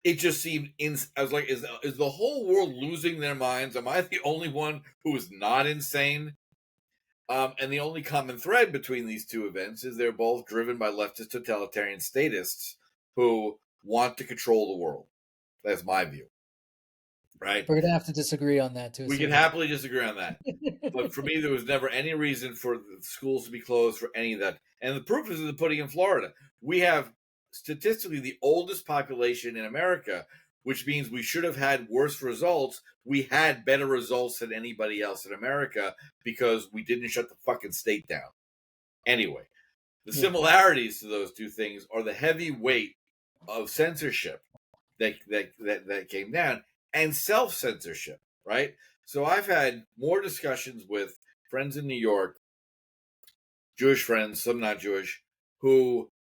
it just seemed I was like, is the whole world losing their minds? Am I the only one who is not insane? And the only common thread between these two events is they're both driven by leftist totalitarian statists who want to control the world. That's my view. Right? We're going to have to disagree on that, too. We can happily disagree on that. But for me, there was never any reason for the schools to be closed for any of that. And the proof is in the pudding in Florida. We have statistically the oldest population in America, which means we should have had worse results. We had better results than anybody else in America because we didn't shut the fucking state down. Anyway, the similarities to those two things are the heavy weight of censorship that came down and self-censorship, right? So I've had more discussions with friends in New York, Jewish friends, some not Jewish, who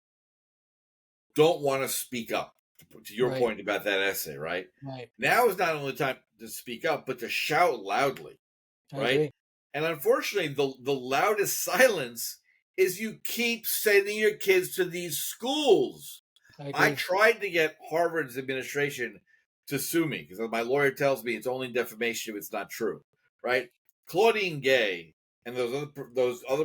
don't want to speak up. To your point about that essay, right? Right. Now is not only the time to speak up, but to shout loudly, right? And unfortunately, the loudest silence is you keep sending your kids to these schools. I tried to get Harvard's administration to sue me because my lawyer tells me it's only defamation if it's not true, right? Claudine Gay and those other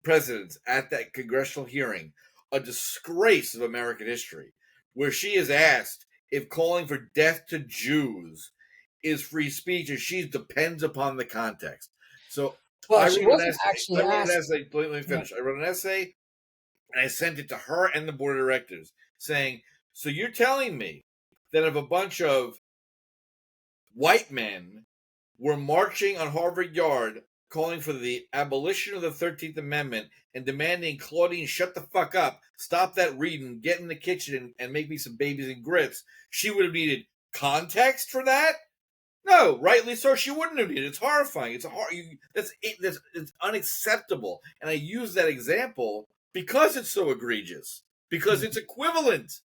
presidents at that congressional hearing, a disgrace of American history, where she is asked if calling for death to Jews is free speech, and she depends upon the context. So I wrote an essay. Let me finish. I wrote an essay, and I sent it to her and the board of directors saying, so you're telling me that if a bunch of white men were marching on Harvard Yard calling for the abolition of the 13th Amendment and demanding Claudine shut the fuck up, stop that reading, get in the kitchen and make me some babies and grits, she would have needed context for that? No, rightly so, she wouldn't have needed. It's horrifying. It's unacceptable. And I use that example because it's so egregious, because it's equivalent.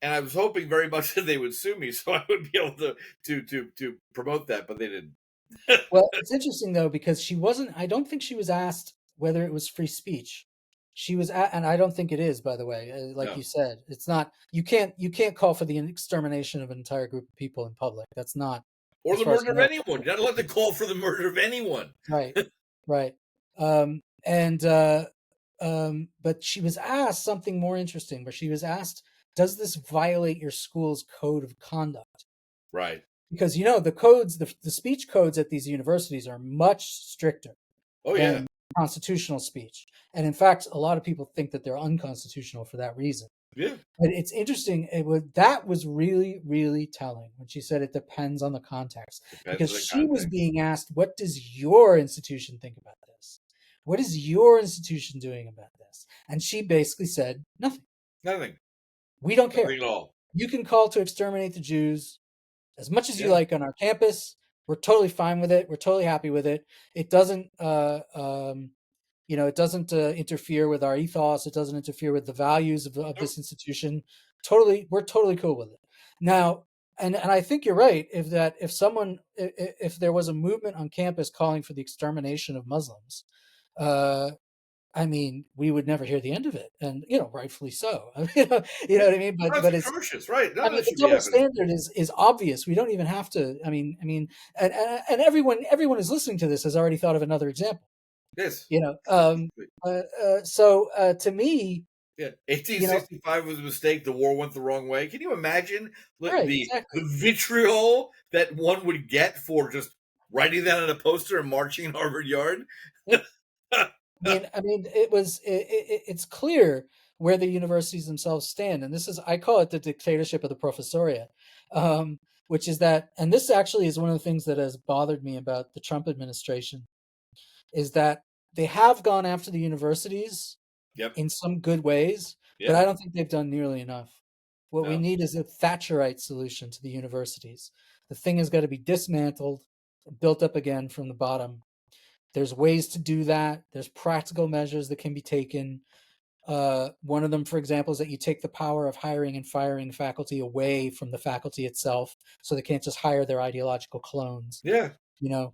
And I was hoping very much that they would sue me so I would be able to promote that, but they didn't. Well, it's interesting though, because I don't think she was asked whether it was free speech. She was and I don't think it is, by the way. Like you said, it's not. You can't call for the extermination of an entire group of people in public. That's not. Or the murder of anyone. You're not allowed to call for the murder of anyone. Right. Right. But she was asked something more interesting, where she was asked, does this violate your school's code of conduct? Right. Because, the codes, the speech codes at these universities are much stricter than constitutional speech. And in fact, a lot of people think that they're unconstitutional for that reason. Yeah. But it's interesting. That was really, really telling when she said it depends on the context. Because she was being asked, what does your institution think about this? What is your institution doing about this? And she basically said, nothing. Nothing. We don't care. Nothing at all. You can call to exterminate the Jews as much as you like on our campus. We're totally fine with it. We're totally happy with it. It doesn't, it doesn't interfere with our ethos. It doesn't interfere with the values of this institution. We're totally cool with it. Now, and I think you're right. If there was a movement on campus calling for the extermination of Muslims, I mean, we would never hear the end of it, and rightfully so. You know what I mean. But it's atrocious, right? The double standard is obvious. We don't even have to. I mean, and everyone is listening to this has already thought of another example. Yes. So to me, 1865 was a mistake. The war went the wrong way. Can you imagine the vitriol that one would get for just writing that on a poster and marching in Harvard Yard. It's clear where the universities themselves stand, and this is, I call it the dictatorship of the professoriate, which is that, and this actually is one of the things that has bothered me about the Trump administration, is that they have gone after the universities Yep. in some good ways, but I don't think they've done nearly enough. What we need is a Thatcherite solution to the universities. The thing has got to be dismantled, built up again from the bottom. There's ways to do that. There's practical measures that can be taken. One of them, for example, is that you take the power of hiring and firing faculty away from the faculty itself, so they can't just hire their ideological clones. Yeah. You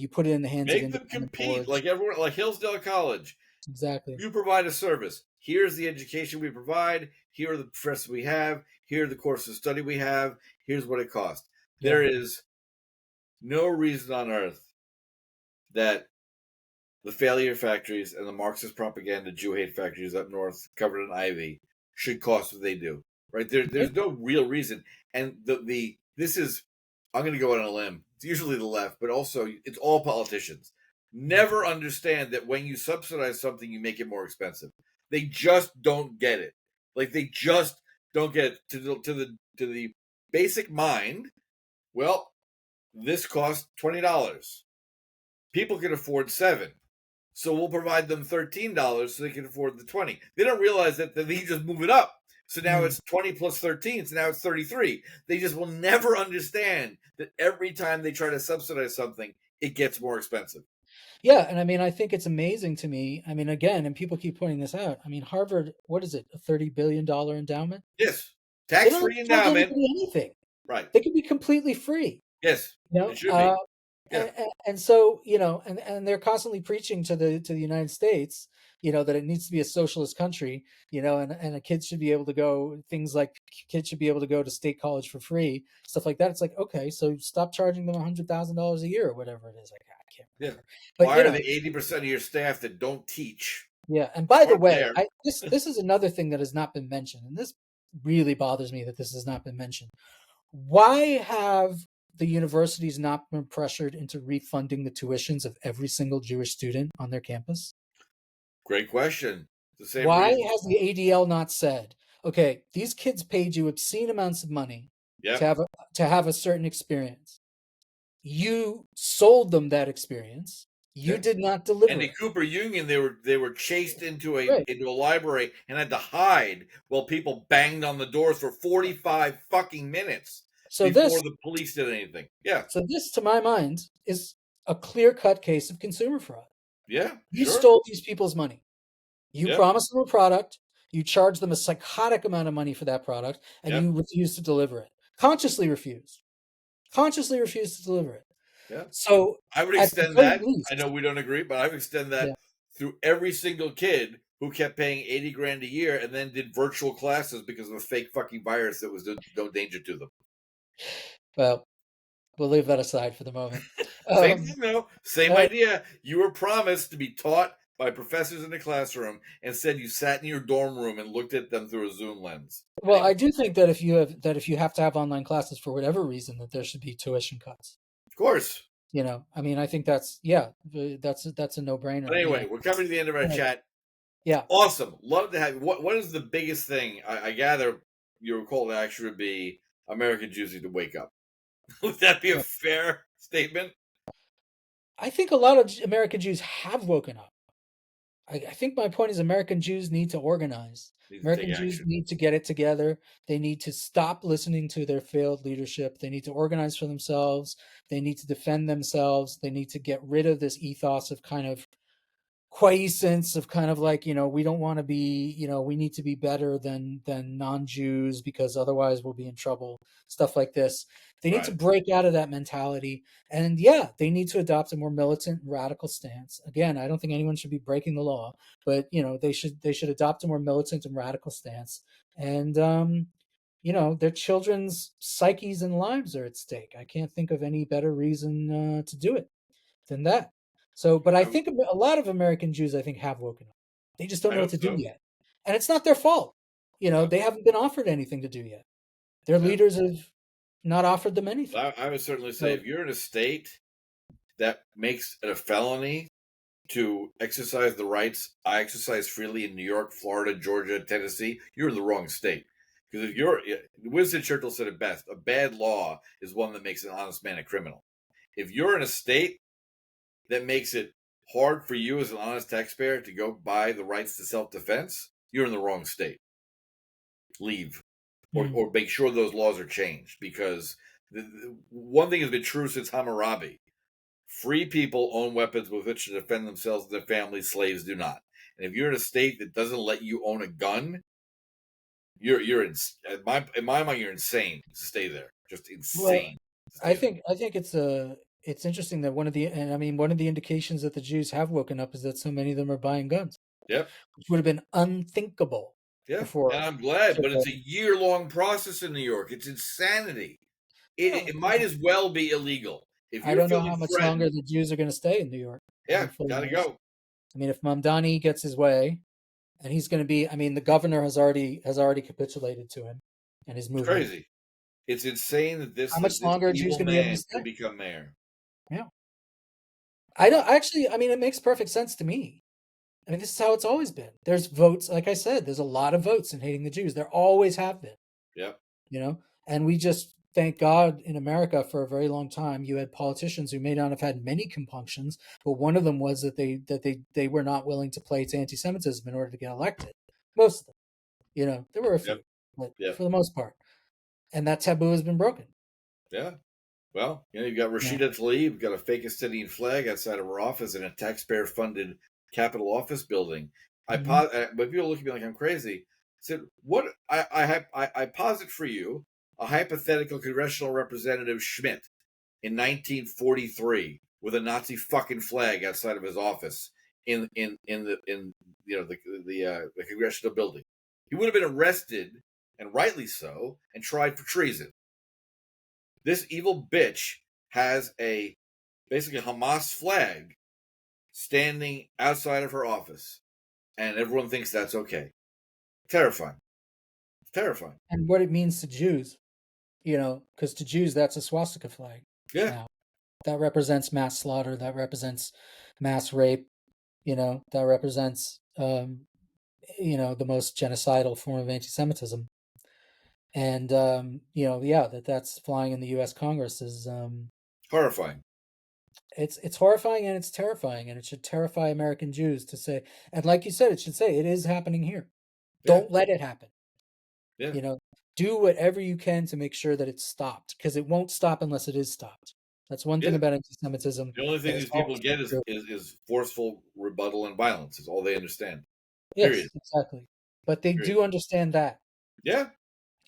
put it in the hands of Make them independent compete boards. like everyone, like Hillsdale College. Exactly. You provide a service. Here's the education we provide. Here are the professors we have. Here are the courses of study we have. Here's what it costs. Yeah. There is no reason on earth that the failure factories and the Marxist propaganda Jew hate factories up north covered in ivy should cost what they do. Right? There's no real reason. And this is, I'm going to go out on a limb. It's usually the left, but also it's all politicians. Never understand that when you subsidize something, you make it more expensive. They just don't get it. Like, they just don't get it. To the basic mind. Well, this costs $20. People can afford $7, so we'll provide them $13 so they can afford the $20. They don't realize that they just move it up. So now it's 20 plus 13, so now it's 33. They just will never understand that every time they try to subsidize something, it gets more expensive. Yeah, and I mean, I think it's amazing to me. I mean, again, and people keep pointing this out. I mean, Harvard, what is it, a $30 billion endowment? Yes. They don't Tax-free have to charge endowment. anybody anything. Right. They could be completely free. Yes. It should be. Yeah. And so, and they're constantly preaching to the United States, that it needs to be a socialist country, and a kid should be able to go, things like kids should be able to go to state college for free, stuff like that. It's like, okay, so stop charging them $100,000 a year or whatever it is. Like, I can't remember. Yeah. But, why are the 80% of your staff that don't teach? Yeah, and by the way, this is another thing that has not been mentioned, and this really bothers me that this has not been mentioned. Why have the universities not been pressured into refunding the tuitions of every single Jewish student on their campus? Great question. The same Why reason. has the ADL not said, okay, these kids paid you obscene amounts of money to have a certain experience. You sold them that experience. You did not deliver. And in Cooper Union, they were chased into a library and had to hide while people banged on the doors for 45 fucking minutes before the police did anything. Yeah. So this, to my mind, is a clear-cut case of consumer fraud. Yeah. You stole these people's money. You promised them a product. You charged them a psychotic amount of money for that product, and you refused to deliver it. Consciously refused to deliver it. Yeah. So I would extend that. I know we don't agree, but I would extend that through every single kid who kept paying $80,000 a year and then did virtual classes because of a fake fucking virus that was no danger to them. Well, we'll leave that aside for the moment. Same thing, though. Same idea. You were promised to be taught by professors in the classroom. Instead, you sat in your dorm room and looked at them through a Zoom lens. Well, I do think that if you have to have online classes for whatever reason, that there should be tuition cuts. Of course. I mean, I think that's a no-brainer. But anyway, we're coming to the end of our chat. Yeah. Awesome. Love to have you. What is the biggest thing? I gather your call to action would be American Jews need to wake up. Would that be a fair statement? I think a lot of American Jews have woken up. I think my point is American Jews need to organize. American Jews need to get it together. They need to stop listening to their failed leadership. They need to organize for themselves. They need to defend themselves. They need to get rid of this ethos of kind of quiescence, of kind of like, we don't want to be, we need to be better than non-Jews because otherwise we'll be in trouble, stuff like this. They need to break out of that mentality. And they need to adopt a more militant and radical stance. Again, I don't think anyone should be breaking the law, but they should adopt a more militant and radical stance. And their children's psyches and lives are at stake. I can't think of any better reason to do it than that. So, but I think a lot of American Jews, I think, have woken up. They just don't know what to do yet. And it's not their fault. They haven't been offered anything to do yet. Their leaders have not offered them anything. I would certainly say if you're in a state that makes it a felony to exercise the rights I exercise freely in New York, Florida, Georgia, Tennessee, you're in the wrong state. Because if you're, Winston Churchill said it best: a bad law is one that makes an honest man a criminal. If you're in a state that makes it hard for you as an honest taxpayer to go buy the rights to self-defense, you're in the wrong state. Leave, or make sure those laws are changed. Because one thing has been true since Hammurabi: free people own weapons with which to defend themselves and their families. Slaves do not. And if you're in a state that doesn't let you own a gun, you're in my mind, you're insane to stay there. Just insane. Well, I think it's interesting that one of the indications that the Jews have woken up is that so many of them are buying guns. Yep. Which would have been unthinkable. Yeah. Before. And I'm glad, but it's a year-long process in New York. It's insanity. It might as well be illegal. If I don't know how much longer the Jews are going to stay in New York. Yeah, gotta go. I mean, if Mamdani gets his way, and he's going to be, I mean, the governor has already capitulated to him, and is moving. It's crazy. It's insane that this. How much longer are Jews going to be able to stay? Become mayor? Yeah. I don't actually. I mean, it makes perfect sense to me. I mean, this is how it's always been. There's votes, like I said, there's a lot of votes in hating the Jews. There always have been. Yep. And we just thank God in America for a very long time you had politicians who may not have had many compunctions, but one of them was that they were not willing to play to anti-Semitism in order to get elected. Most of them. There were a few, but for the most part. And that taboo has been broken. Yeah. Well, you've got Rashida Tlaib, you've got a fake Palestinian flag outside of her office in a taxpayer-funded Capitol office building. But people look at me like I'm crazy. I said, "What? I posit for you a hypothetical congressional representative Schmidt in 1943 with a Nazi fucking flag outside of his office in the congressional building. He would have been arrested, and rightly so, and tried for treason. This evil bitch has basically a Hamas flag standing outside of her office, and everyone thinks that's okay. Terrifying. It's terrifying. And what it means to Jews, because to Jews that's a swastika flag. Yeah. Now, that represents mass slaughter. That represents mass rape. That represents the most genocidal form of anti-Semitism. And that's flying in the U.S. Congress is horrifying. It's horrifying, and it's terrifying, and it should terrify American Jews to say. And like you said, it should say it is happening here. Yeah. Don't let it happen. Yeah. Do whatever you can to make sure that it's stopped, because it won't stop unless it is stopped. That's one thing about anti-Semitism. The only thing these people get is forceful rebuttal and violence. Is all they understand. Yes, period. Exactly. But they do understand that. Yeah.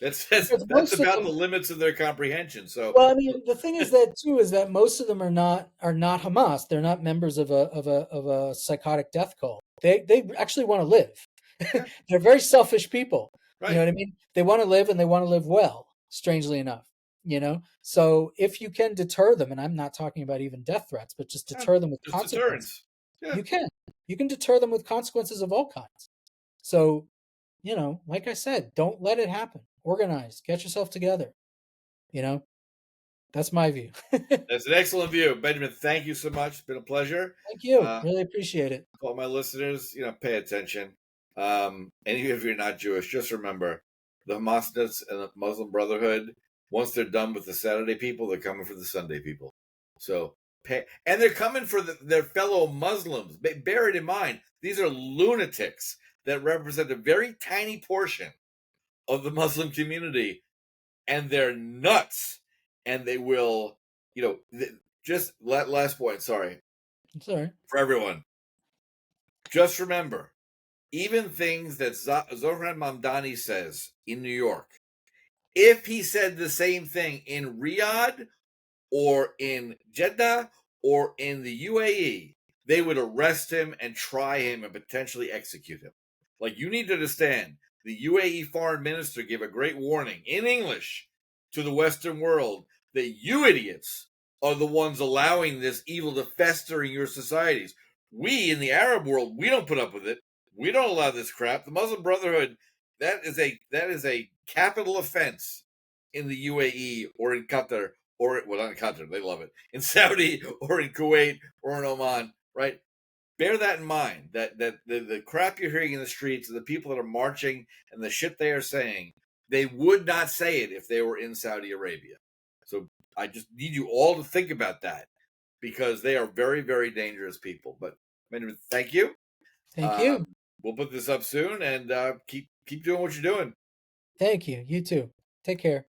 That's about the limits of their comprehension. So, well, I mean, the thing is that most of them are not Hamas. They're not members of a psychotic death cult. They actually want to live. Yeah. They're very selfish people. Right. You know what I mean? They want to live, and they want to live well. Strangely enough, So if you can deter them, and I'm not talking about even death threats, but just deter them with consequences. Yeah. You can deter them with consequences of all kinds. So, like I said, don't let it happen. Organize, get yourself together. That's my view. That's an excellent view, Benjamin. Thank you so much. It's been a pleasure. Thank you. Really appreciate it. All my listeners, pay attention. Any if you're not Jewish, just remember the Hamasniks and the Muslim Brotherhood. Once they're done with the Saturday people, they're coming for the Sunday people. So and they're coming for their fellow Muslims. Bear it in mind. These are lunatics that represent a very tiny portion of the Muslim community, and they're nuts, and they will, just last point. Sorry. For everyone. Just remember, even things that Zohran Mamdani says in New York, if he said the same thing in Riyadh or in Jeddah or in the UAE, they would arrest him and try him and potentially execute him. Like, you need to understand, the UAE foreign minister gave a great warning in English to the Western world that you idiots are the ones allowing this evil to fester in your societies. We in the Arab world, we don't put up with it. We don't allow this crap. The Muslim Brotherhood, that is a capital offense in the UAE or in Qatar or well, on the continent, they love it, in Saudi or in Kuwait or in Oman, right? Bear that in mind, that the crap you're hearing in the streets, and the people that are marching and the shit they are saying, they would not say it if they were in Saudi Arabia. So I just need you all to think about that, because they are very, very dangerous people. But Benjamin, thank you. Thank you. We'll put this up soon, and keep doing what you're doing. Thank you. You too. Take care.